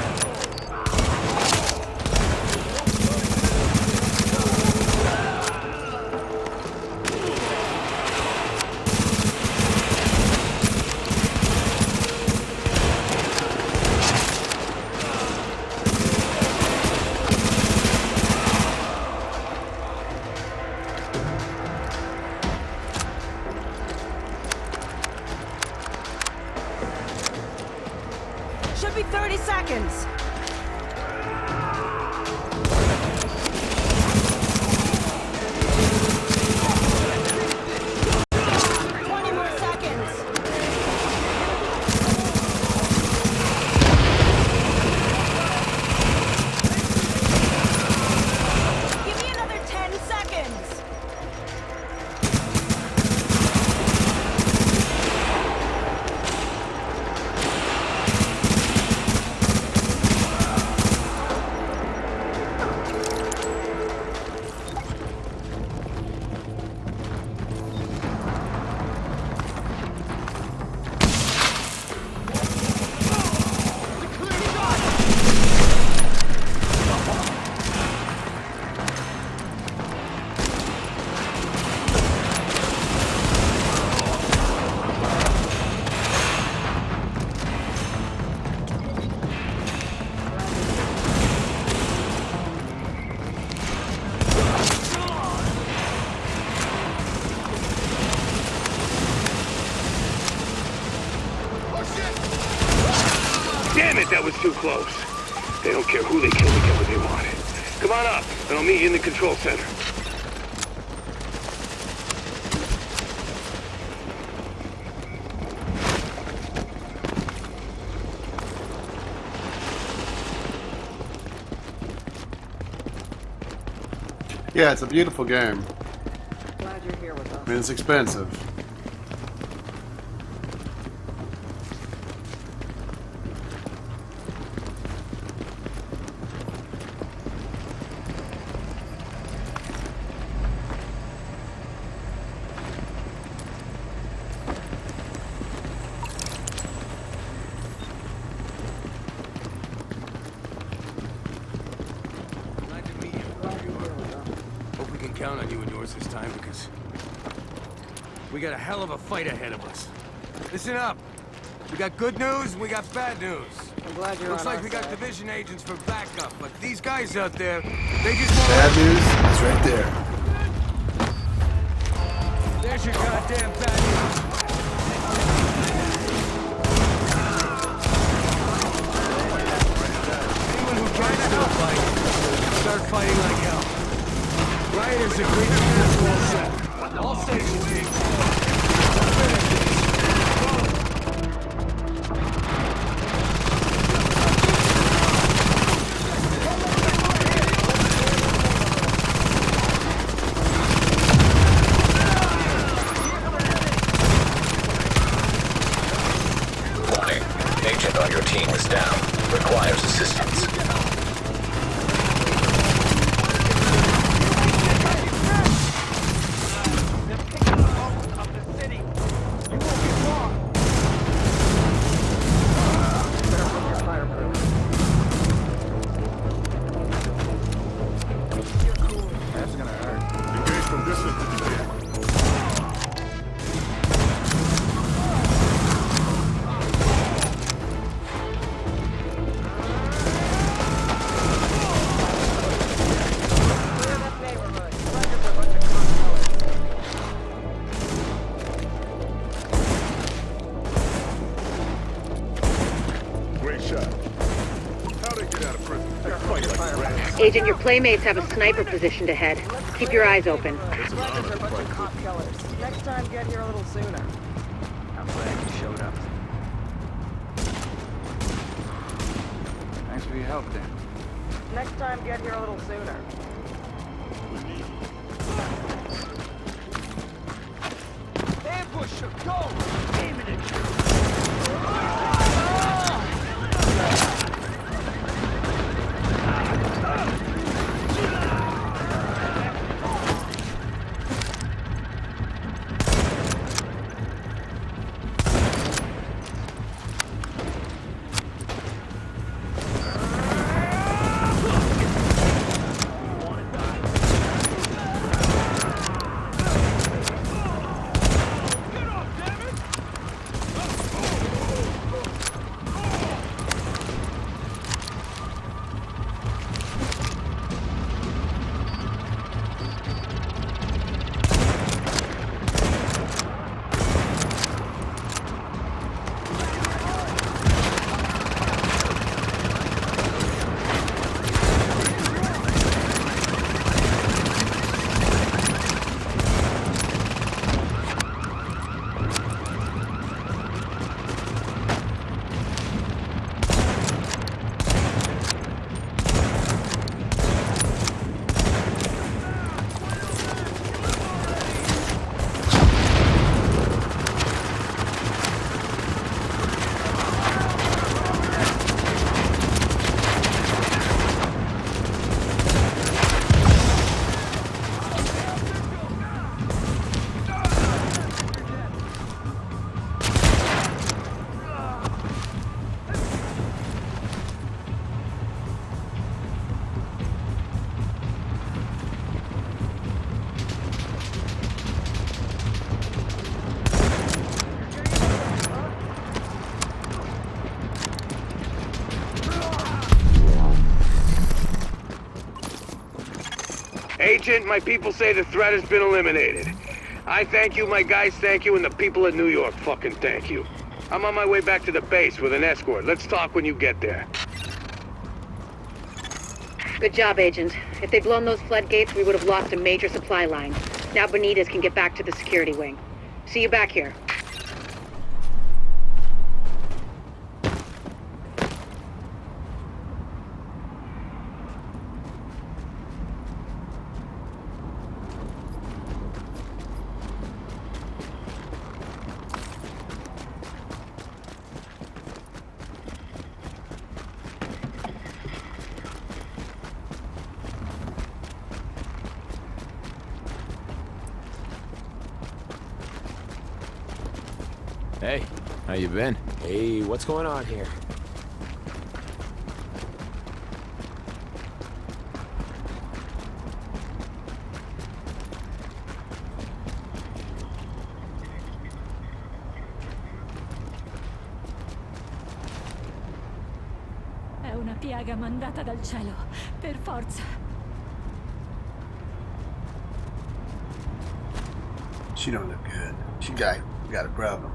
Should be 30 seconds. too close. They don't care who they kill, they get what they want. Come on up, and I'll meet you in the control center. Yeah, it's a beautiful game. Glad you're here with us. I mean, it's expensive. Glad to meet you. Hope we can count on you and yours this time because we got a hell of a fight ahead of us. Listen up. We got good news, we got bad news. I'm glad you're Looks on like our we got side. division agents for backup, but these guys out there, they just want Bad news is right there. There's your goddamn bad news. Anyone who can still fight, start fighting like hell. Rioters agreed to cancel all set. All stations being Warning. Agent on your team is down. Requires assistance. That's gonna hurt. Engage from distance if you can. Great shot. How'd they get out of prison? They fight like rats. Agent, your playmates have a sniper positioned ahead. Keep your eyes open. It's an honor to fight. Cop killers. Next time, get here a little sooner. I'm glad you showed up. Thanks for your help, Dan. Next time, get here a little sooner. ambush! Go! Aiming at you! Agent, my people say the threat has been eliminated. I thank you, my guys thank you, and the people of New York fucking thank you. I'm on my way back to the base with an escort. Let's talk when you get there. Good job, Agent. If they'd blown those floodgates, we would have lost a major supply line. Now Benitez can get back to the security wing. See you back here. Hey, how you been? Hey, what's going on here? È una piaga mandata dal cielo, per forza. She don't look good. She got a problem.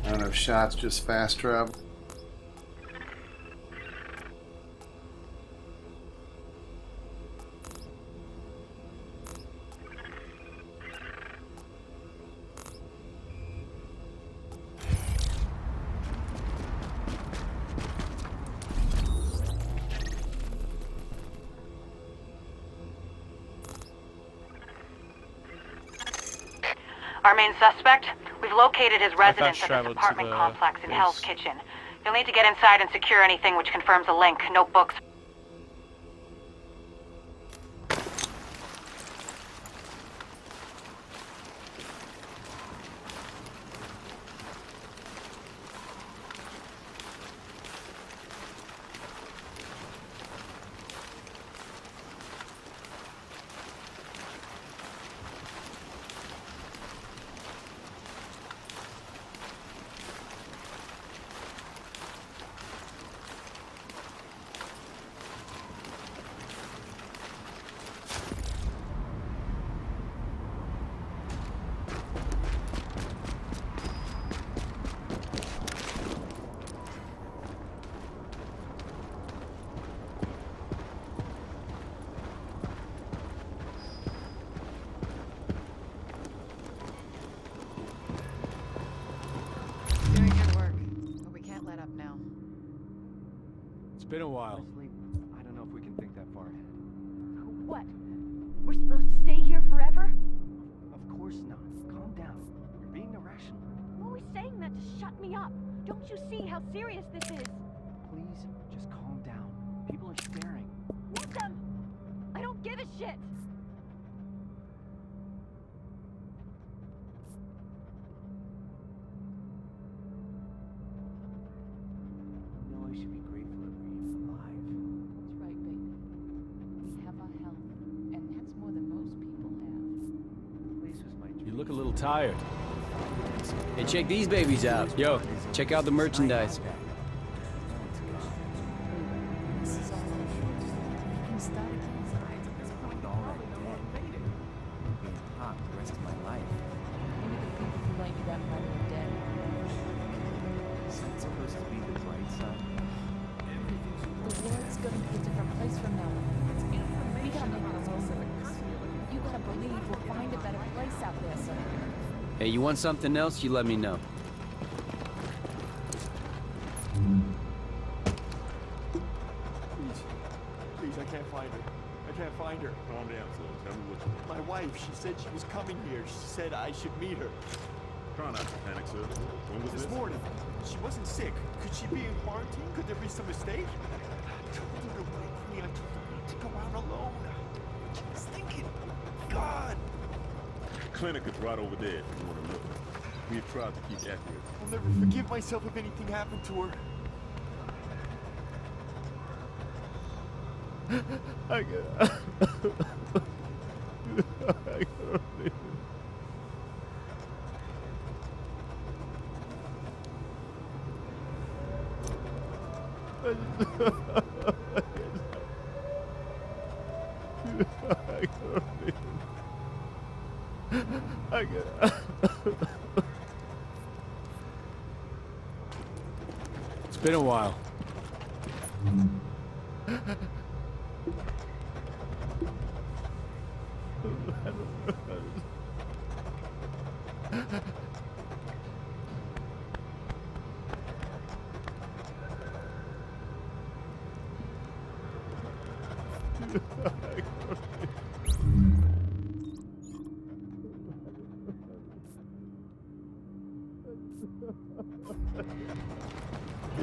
I don't know if shots just fast travel. Our main suspect? We've located his residence at fast-traveled this to apartment the complex in base. Hell's Kitchen. You'll need to get inside and secure anything which confirms a link. Notebooks. Doing good work, but we can't let up now. It's been a while. Honestly, I don't know if we can think that far ahead. What? We're supposed to stay here forever? Of course not. Calm down. You're being irrational. I'm always saying that to shut me up. Don't you see how serious this is? Please, just calm down. People are staring. Let them! I don't give a shit! You know I should be grateful that we're even alive. That's right, baby. We have our health, and that's more than most people have. Place was my dream. You look a little tired. Hey, check these babies out. Yo, check out the merchandise. This is all over. You can start again. All that dead. Being hot the rest of my life. Maybe the people who like you that much are dead. Isn't it supposed to be the bright side? The world's gonna be a different place from now on. We gotta make it our own. You gotta believe we'll find a better place out there someday. Hey, you want something else? You let me know. Please, I can't find her. I can't find her. Calm down, son. Tell me what you want. My wife, she said she was coming here. She said I should meet her. Try not to panic, sir. When was This this? morning. She wasn't sick. Could she be in quarantine? Could there be some mistake? I told her to wait for me. I told her not to go out alone. She was thinking, God. Clinic is right over there if you want to look. We have tried to keep accurate. I'll never forgive myself if anything happened to her. I can't. been a while.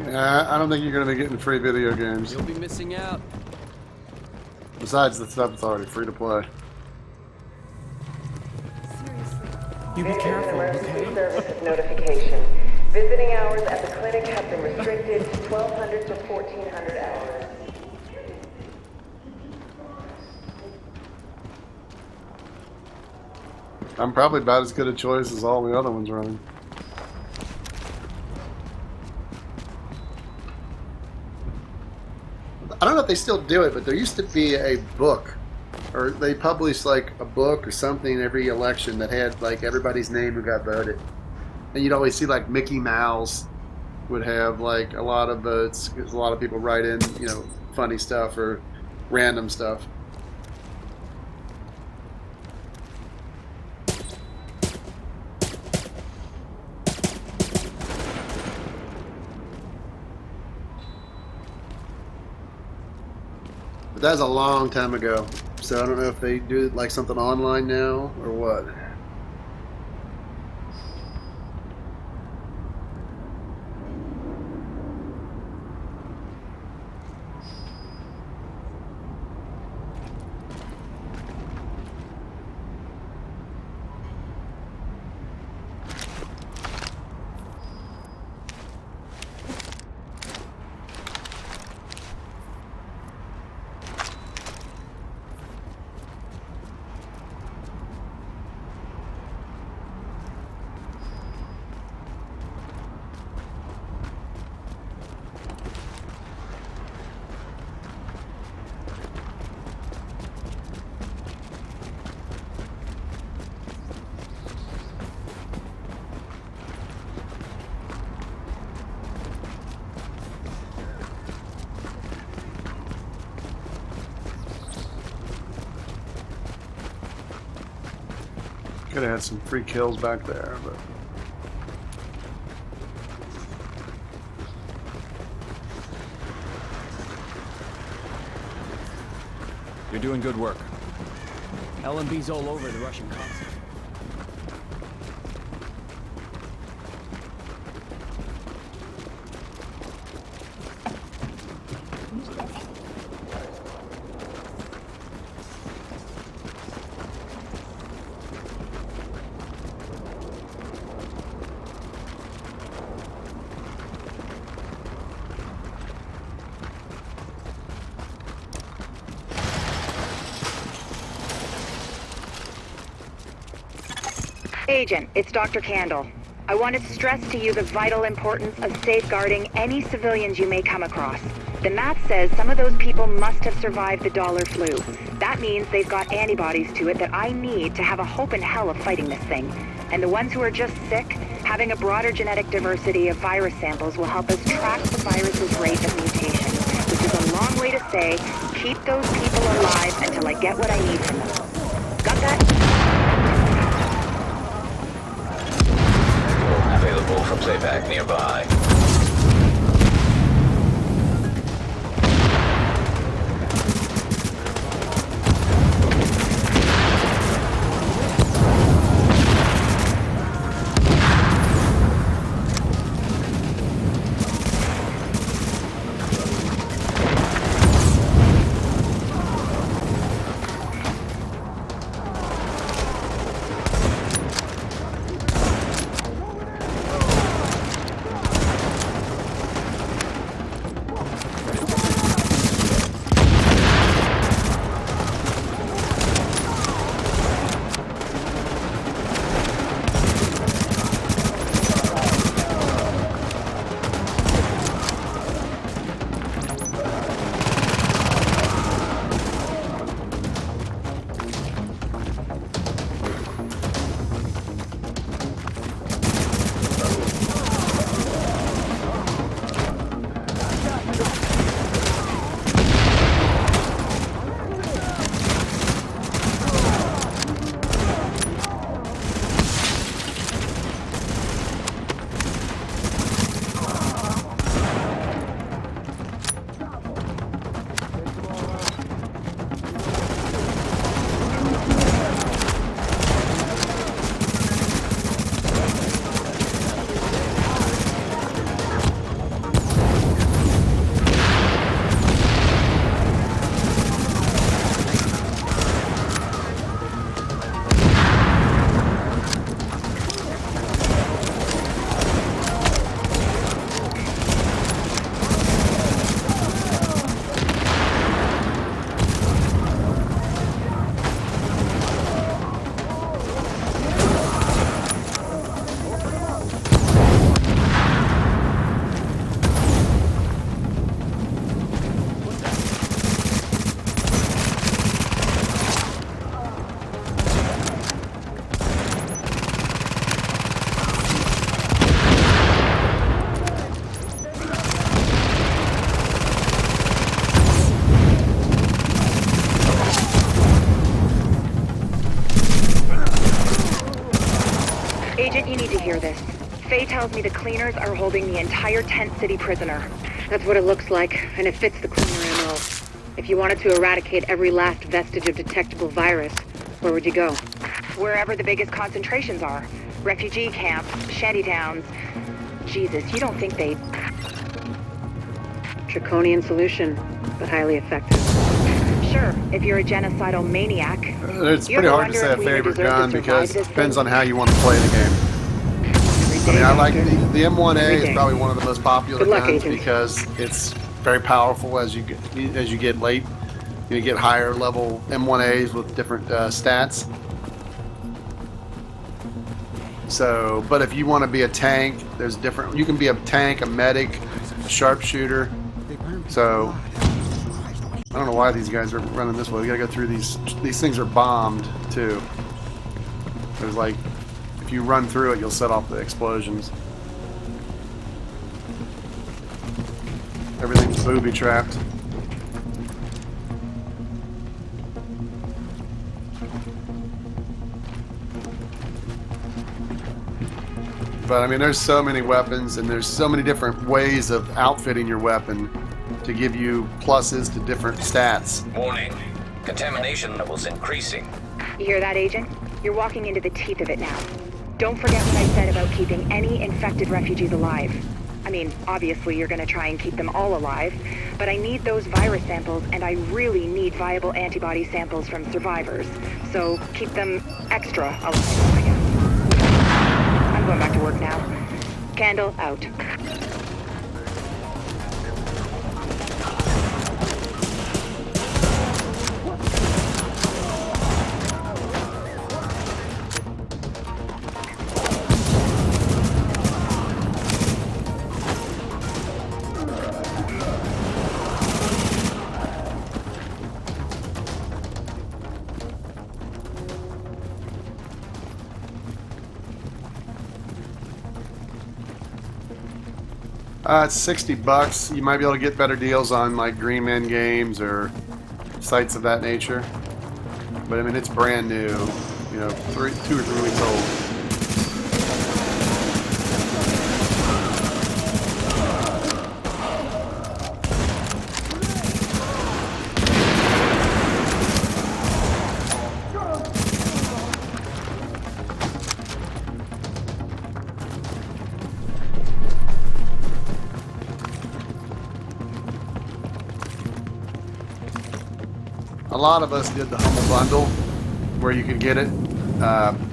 Yeah, I don't think you're going to be getting free video games. You'll be missing out. Besides the stuff that's already free to play. You be This is an careful, emergency okay? services notification. Visiting hours at the clinic have been restricted to 1,200 to 1,400 hours. I'm probably about as good a choice as all the other ones running. I don't know if they still do it, but there used to be a book, or they published like a book or something every election that had like everybody's name who got voted, and you'd always see like Mickey Mouse would have like a lot of votes because a lot of people write in, you know, funny stuff or random stuff. But that was a long time ago, so I don't know if they do like something online now or what. Could have had some free kills back there, but You're doing good work. LMB's all over the Russian consulate. Agent, it's Dr. Candle. I wanted to stress to you the vital importance of safeguarding any civilians you may come across. The math says some of those people must have survived the dollar flu. That means they've got antibodies to it that I need to have a hope in hell of fighting this thing. And the ones who are just sick, having a broader genetic diversity of virus samples will help us track the virus's rate of mutation, which is a long way to say, keep those people alive until I get what I need from them. Got that? Available for playback nearby. hear this. Faye tells me the cleaners are holding the entire Tent City prisoner. That's what it looks like, and it fits the cleaner MO. If you wanted to eradicate every last vestige of detectable virus, where would you go? Wherever the biggest concentrations are. Refugee camps, shantytowns. Jesus, you don't think they'd... Draconian solution, but highly effective. Sure, if you're a genocidal maniac. It's pretty hard to say a favorite gun because it depends on how you want to play the game. I mean, I like the M1A is probably one of the most popular guns because it's very powerful as you get late. You get higher level M1As with different stats. So, but if you want to be a tank, there's different. You can be a tank, a medic, a sharpshooter. So, I don't know why these guys are running this way. We gotta go through these. These things are bombed too. There's like, if you run through it, you'll set off the explosions. Everything's booby trapped. But I mean, there's so many weapons and there's so many different ways of outfitting your weapon to give you pluses to different stats. Warning. Contamination levels increasing. You hear that, Agent? You're walking into the teeth of it now. Don't forget what I said about keeping any infected refugees alive. I mean, obviously you're gonna try and keep them all alive, but I need those virus samples, and I really need viable antibody samples from survivors. So keep them extra alive, I guess. I'm going back to work now. Candle out. It's $60. You might be able to get better deals on like Green Man Games or sites of that nature. But I mean, it's brand new. You know, 2 or 3 weeks old. A lot of us did the Humble Bundle, where you could get it,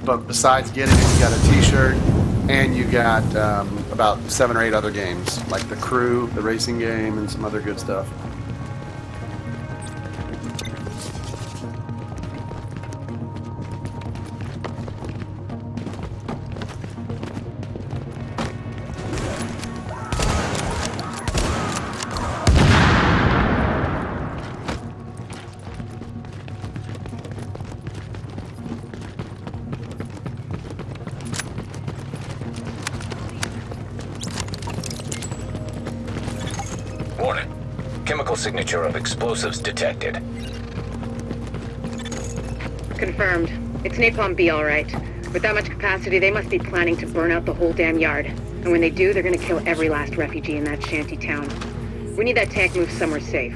but besides getting it, you got a T-shirt, and you got about 7 or 8 other games, like The Crew, the racing game, and some other good stuff. Warning. Chemical signature of explosives detected. Confirmed. It's Napalm B, all right. With that much capacity, they must be planning to burn out the whole damn yard. And when they do, they're gonna kill every last refugee in that shanty town. We need that tank moved somewhere safe.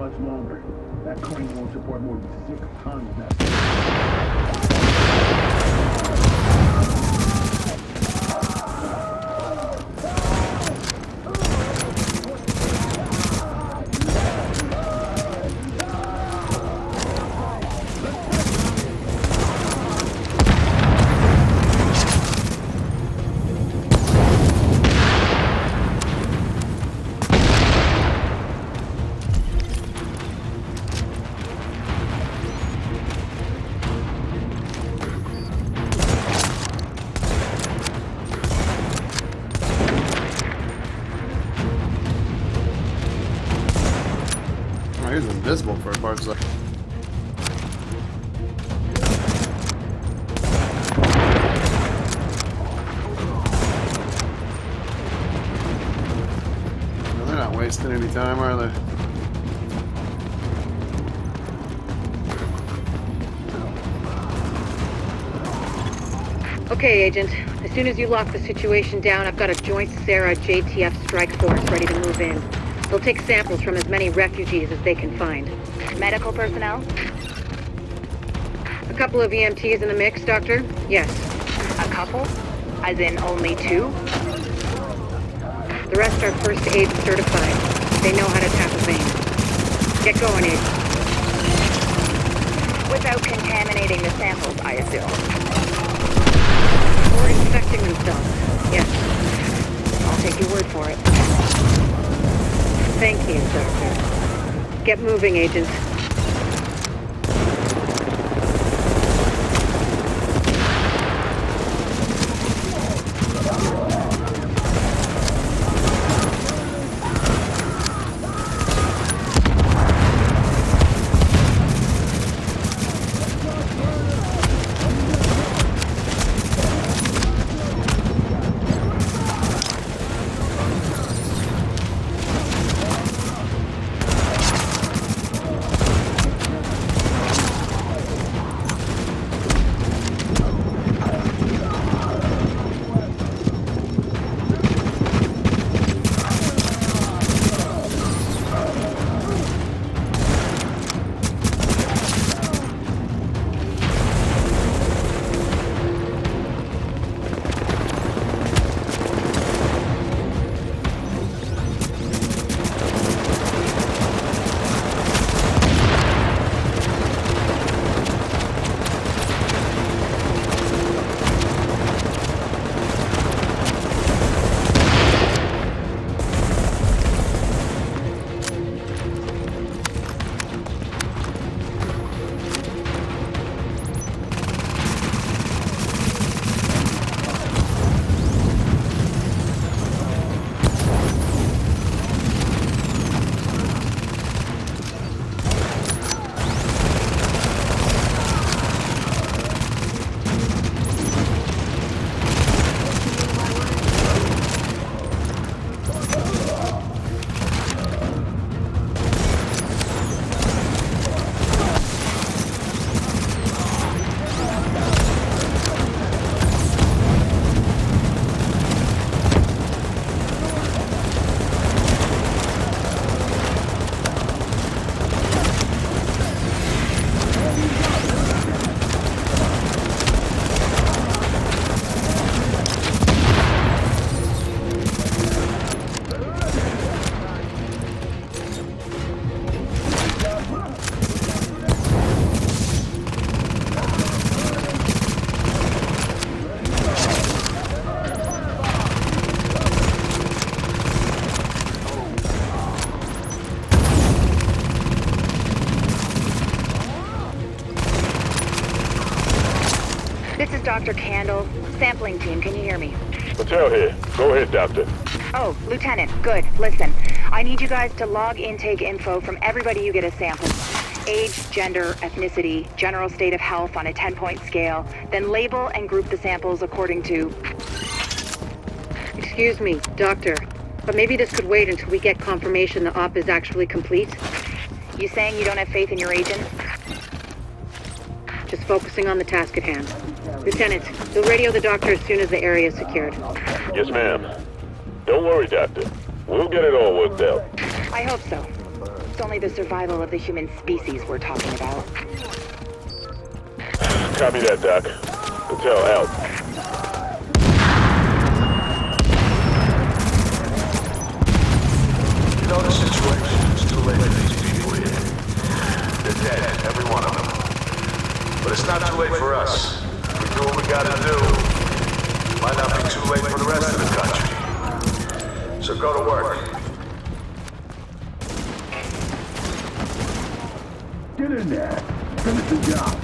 much longer. That crane won't support more than 6 tons now. He's invisible for parts of no, they're not wasting any time, are they? Okay, Agent. As soon as you lock the situation down, I've got a joint Sarah JTF strike force ready to move in. They'll take samples from as many refugees as they can find. Medical personnel? A couple of EMTs in the mix, Doctor? Yes. A couple? As in only 2? The rest are first aid certified. They know how to tap a vein. Get going, Agent. Without contaminating the samples, I assume. Or infecting themselves. Yes. I'll take your word for it. Thank you, Doctor. Get moving, Agent. This is Dr. Candle. Sampling team, can you hear me? Patel here. Go ahead, Doctor. Oh, Lieutenant, good. Listen, I need you guys to log intake info from everybody you get a sample. Age, gender, ethnicity, general state of health on a 10-point scale, then label and group the samples according to... Excuse me, Doctor, but maybe this could wait until we get confirmation the op is actually complete? You saying you don't have faith in your agent? Just focusing on the task at hand. Lieutenant, you'll radio the doctor as soon as the area is secured. Yes, ma'am. Don't worry, Doctor. We'll get it all worked out. I hope so. it's only the survival of the human species we're talking about. Copy that, Doc. Patel out. You know the situation. It's too late for these people here. They're dead, every one of them. But it's not too late for us. If we do what we gotta do, it might not be too late for the rest of the country. So go to work. Get in there. Finish the job.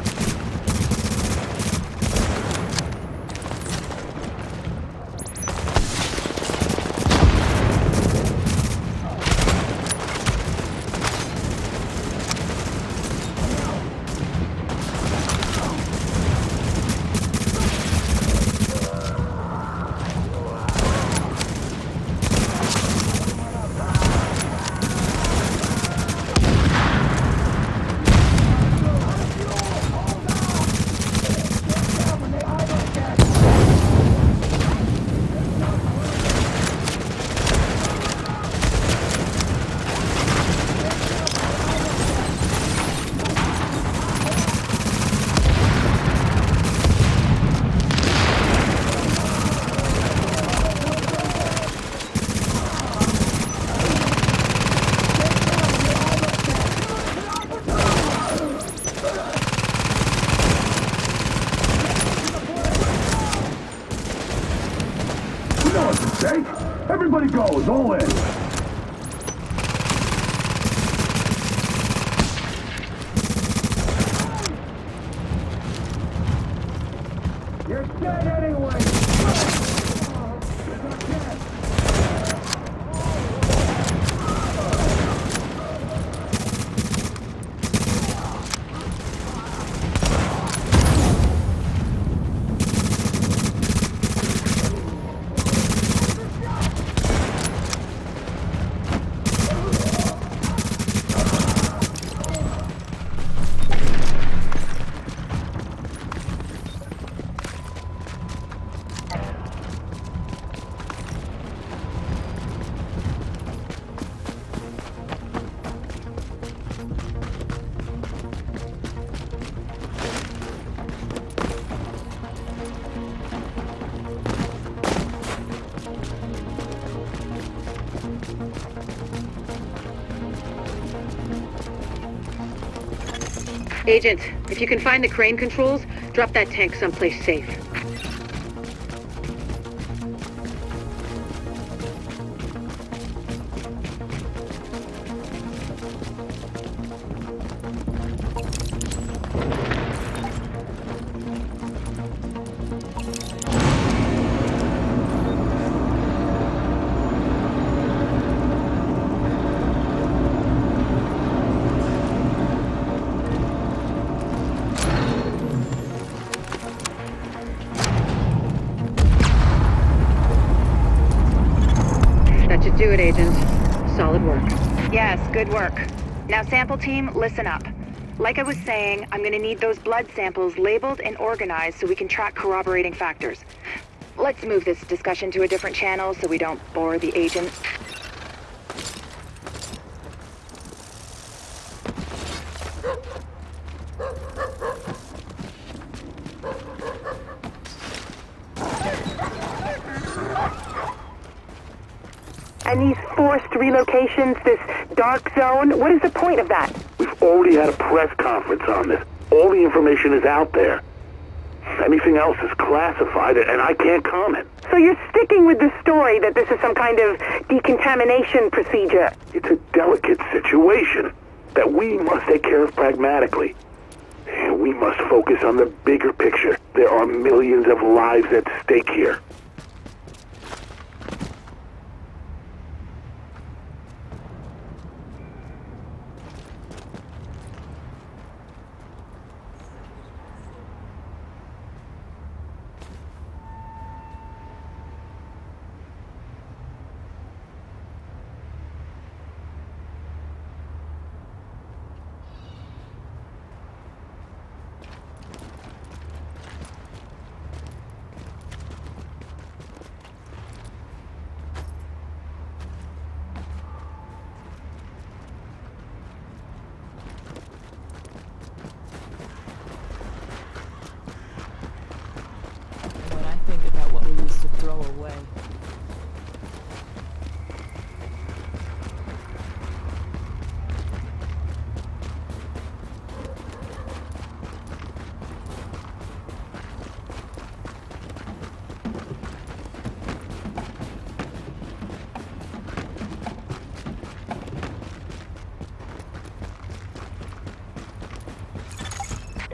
Everybody goes, all in. You're dead anyway! Agent, if you can find the crane controls, drop that tank someplace safe. That should do it, Agent. Solid work. Yes, good work. Now, sample team, listen up. Like I was saying, I'm gonna need those blood samples labeled and organized so we can track corroborating factors. Let's move this discussion to a different channel so we don't bore the agent. And these forced relocations, this dark zone, what is the point of that? We've already had a press conference on this. All the information is out there. Anything else is classified, and I can't comment. So you're sticking with the story that this is some kind of decontamination procedure? It's a delicate situation that we must take care of pragmatically. And we must focus on the bigger picture. There are millions of lives at stake here.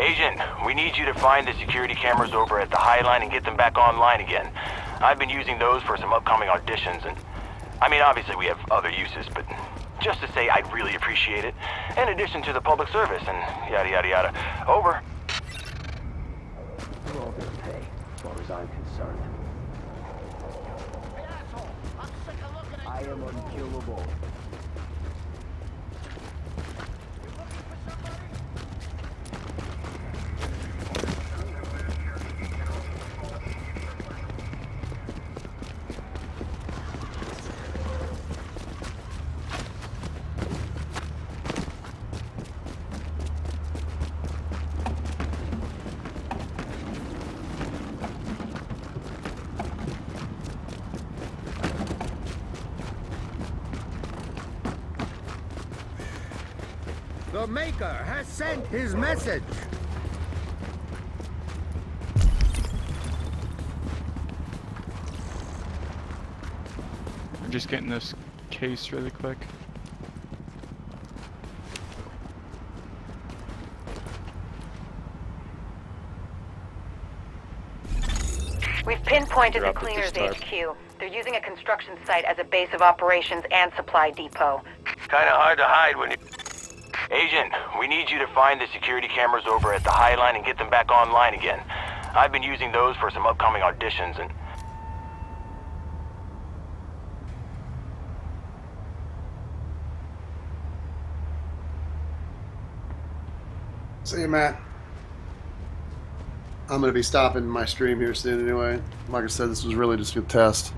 Agent, we need you to find the security cameras over at the High Line and get them back online again. I've been using those for some upcoming auditions, and I mean, obviously we have other uses, but just to say I'd really appreciate it, in addition to the public service and yada yada yada. Over. You're all gonna pay, as far as I'm concerned. I am unkillable. The Maker has sent his message. I'm just getting this case really quick. We've pinpointed the Drop it this Cleaners time. HQ. They're using a construction site as a base of operations and supply depot. Kinda hard to hide when you... Agent, we need you to find the security cameras over at the High Line and get them back online again. I've been using those for some upcoming auditions, and... See you, Matt. I'm going to be stopping my stream here soon anyway. Like I said, this was really just a test.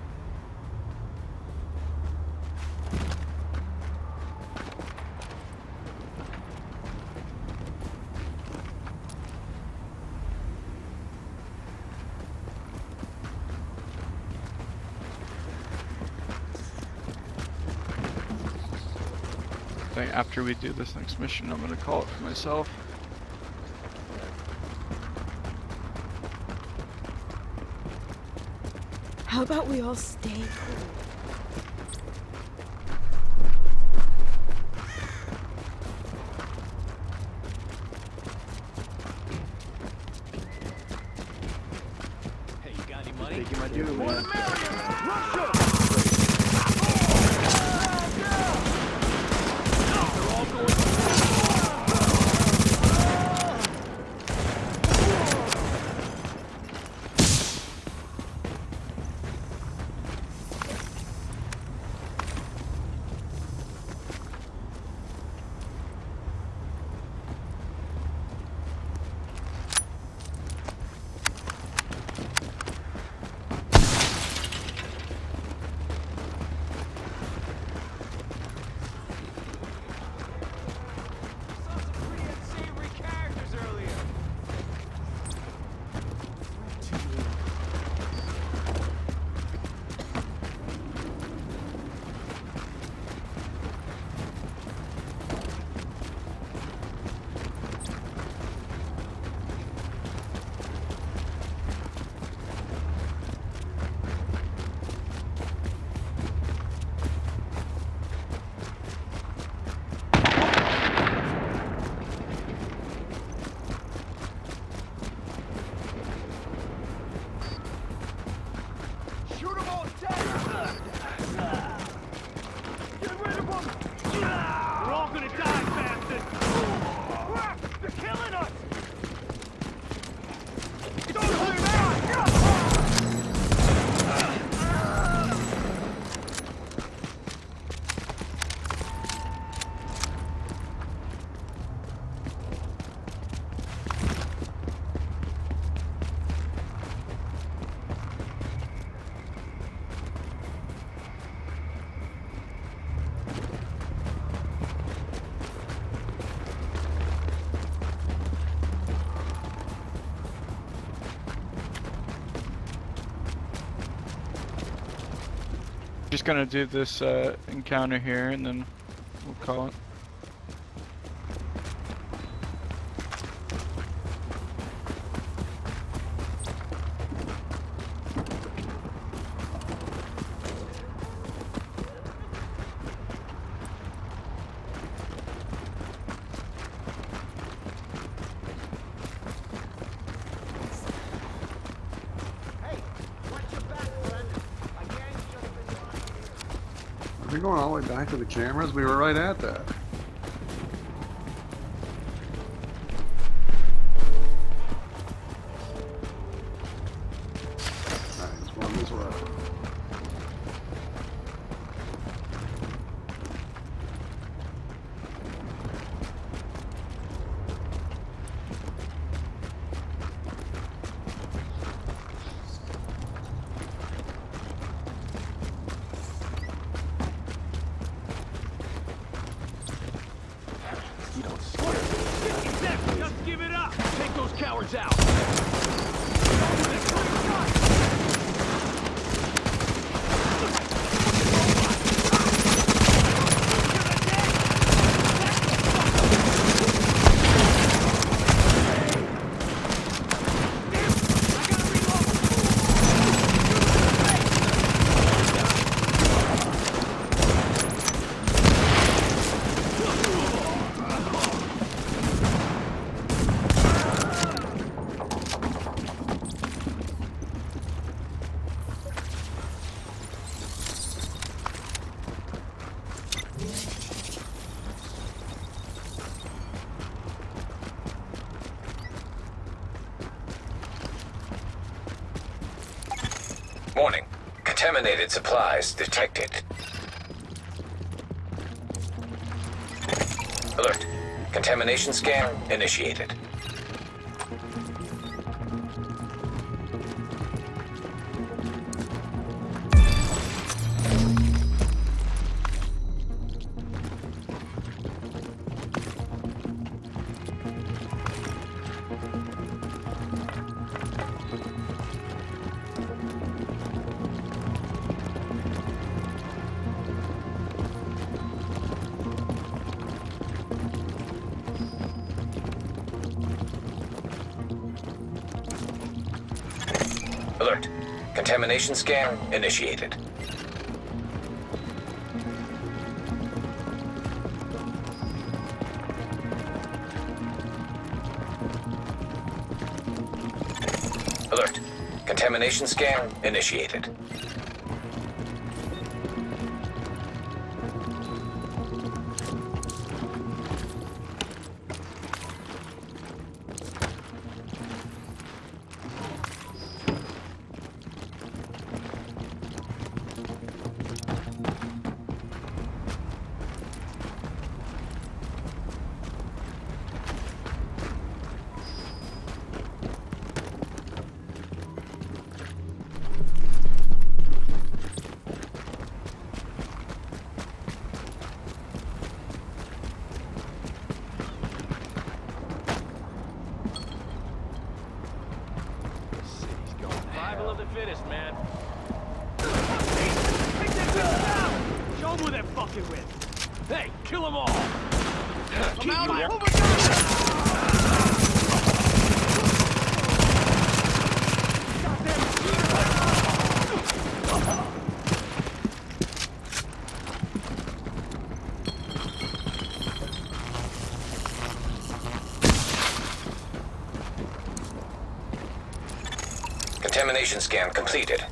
I think after we do this next mission, I'm gonna call it for myself. How about we all stay cool? Hey, you got any money? Taking my due, man. Just gonna do this encounter here, and then we'll call it. Are we going all the way back to the cameras? We were right at that. Alright, let's run this way. You don't scare me. Just give it up! Take those cowards out! Warning. Contaminated supplies detected. Alert. Contamination scan initiated. Alert. Contamination scan initiated. Alert. Contamination scan initiated. Survival of the fittest, man. Take that bitch down! Show them who they're fucking with. Hey, kill them all! I'm out here! Contamination scan completed.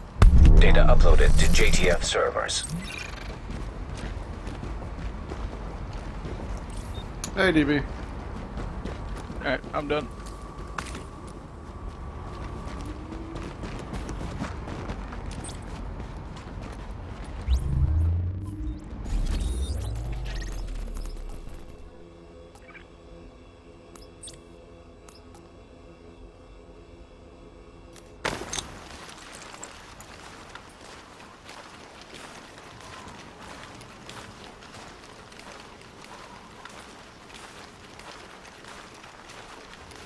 Data uploaded to JTF servers. Hey, DB. Alright, I'm done.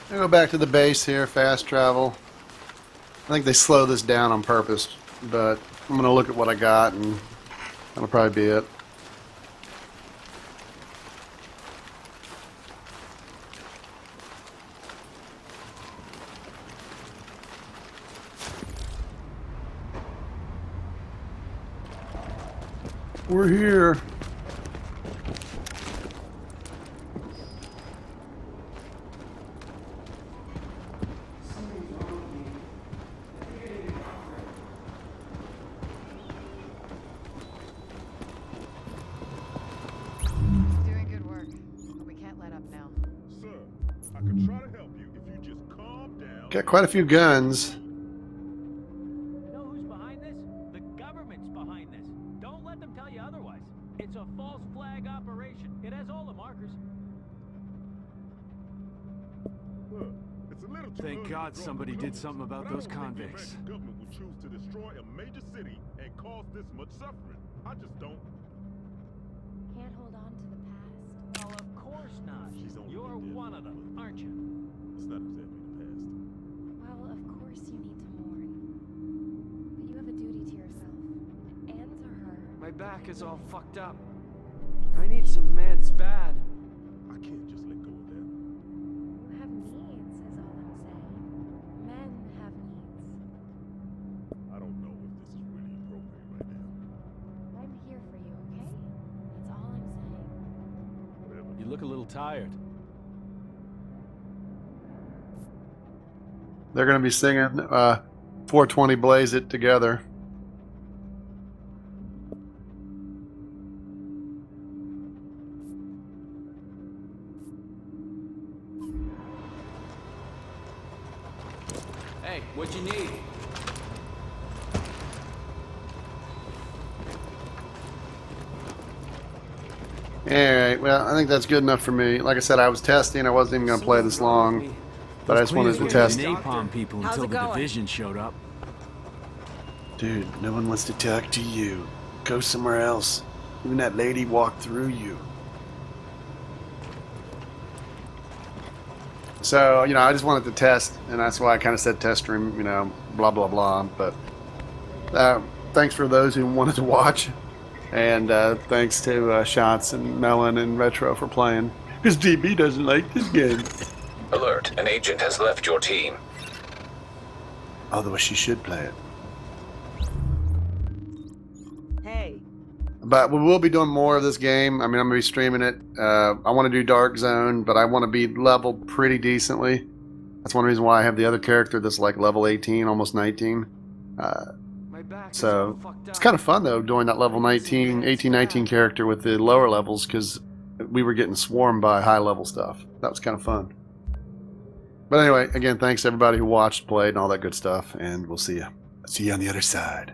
I go back to the base here, fast travel. I think they slow this down on purpose, but I'm going to look at what I got and that'll probably be it. We're here. can try to help you if you just calm down. Got quite a few guns. Know who's behind this? The government's behind this. Don't let them tell you otherwise. It's a false flag operation. It has all the markers. Look, it's a little too Thank early God to draw somebody did conclusions, something about but I those don't think the convicts. American government would choose to destroy a major city and cause this much suffering. I just don't. Can't hold on to the past. Well, of course not. She's only You're been dead one of them, aren't you? It's not exactly the past. Well, of course you need to mourn. But you have a duty to yourself. And to her. My back is all fucked up. I need some meds bad. I can't just let go of that. You have needs, is all I'm saying. Men have needs. I don't know if this is really appropriate right now. I'm here for you, okay? That's all I'm saying. Whatever. You look a little tired. They're going to be singing 420 Blaze It together. Hey, what you need? Alright, well, I think that's good enough for me. Like I said, I was testing. I wasn't even going to play this long. But I just wanted to test. Napalm people How's until it the going? division showed up. Dude, no one wants to talk to you. Go somewhere else. Even that lady walked through you. So, you know, I just wanted to test, and that's why I kind of said test stream, you know, blah, blah, blah. But thanks for those who wanted to watch. And thanks to Shots and Melon and Retro for playing. Because DB doesn't like this game. Alert, an agent has left your team. Although she should play it. Hey. But we will be doing more of this game. I mean, I'm going to be streaming it. I want to do Dark Zone, but I want to be leveled pretty decently. That's one reason why I have the other character that's like level 18, almost 19. So it's kind of fun, though, doing that level 18, 19 character with the lower levels, because we were getting swarmed by high-level stuff. That was kind of fun. But anyway, again, thanks to everybody who watched, played, and all that good stuff, and we'll see you. See you on the other side.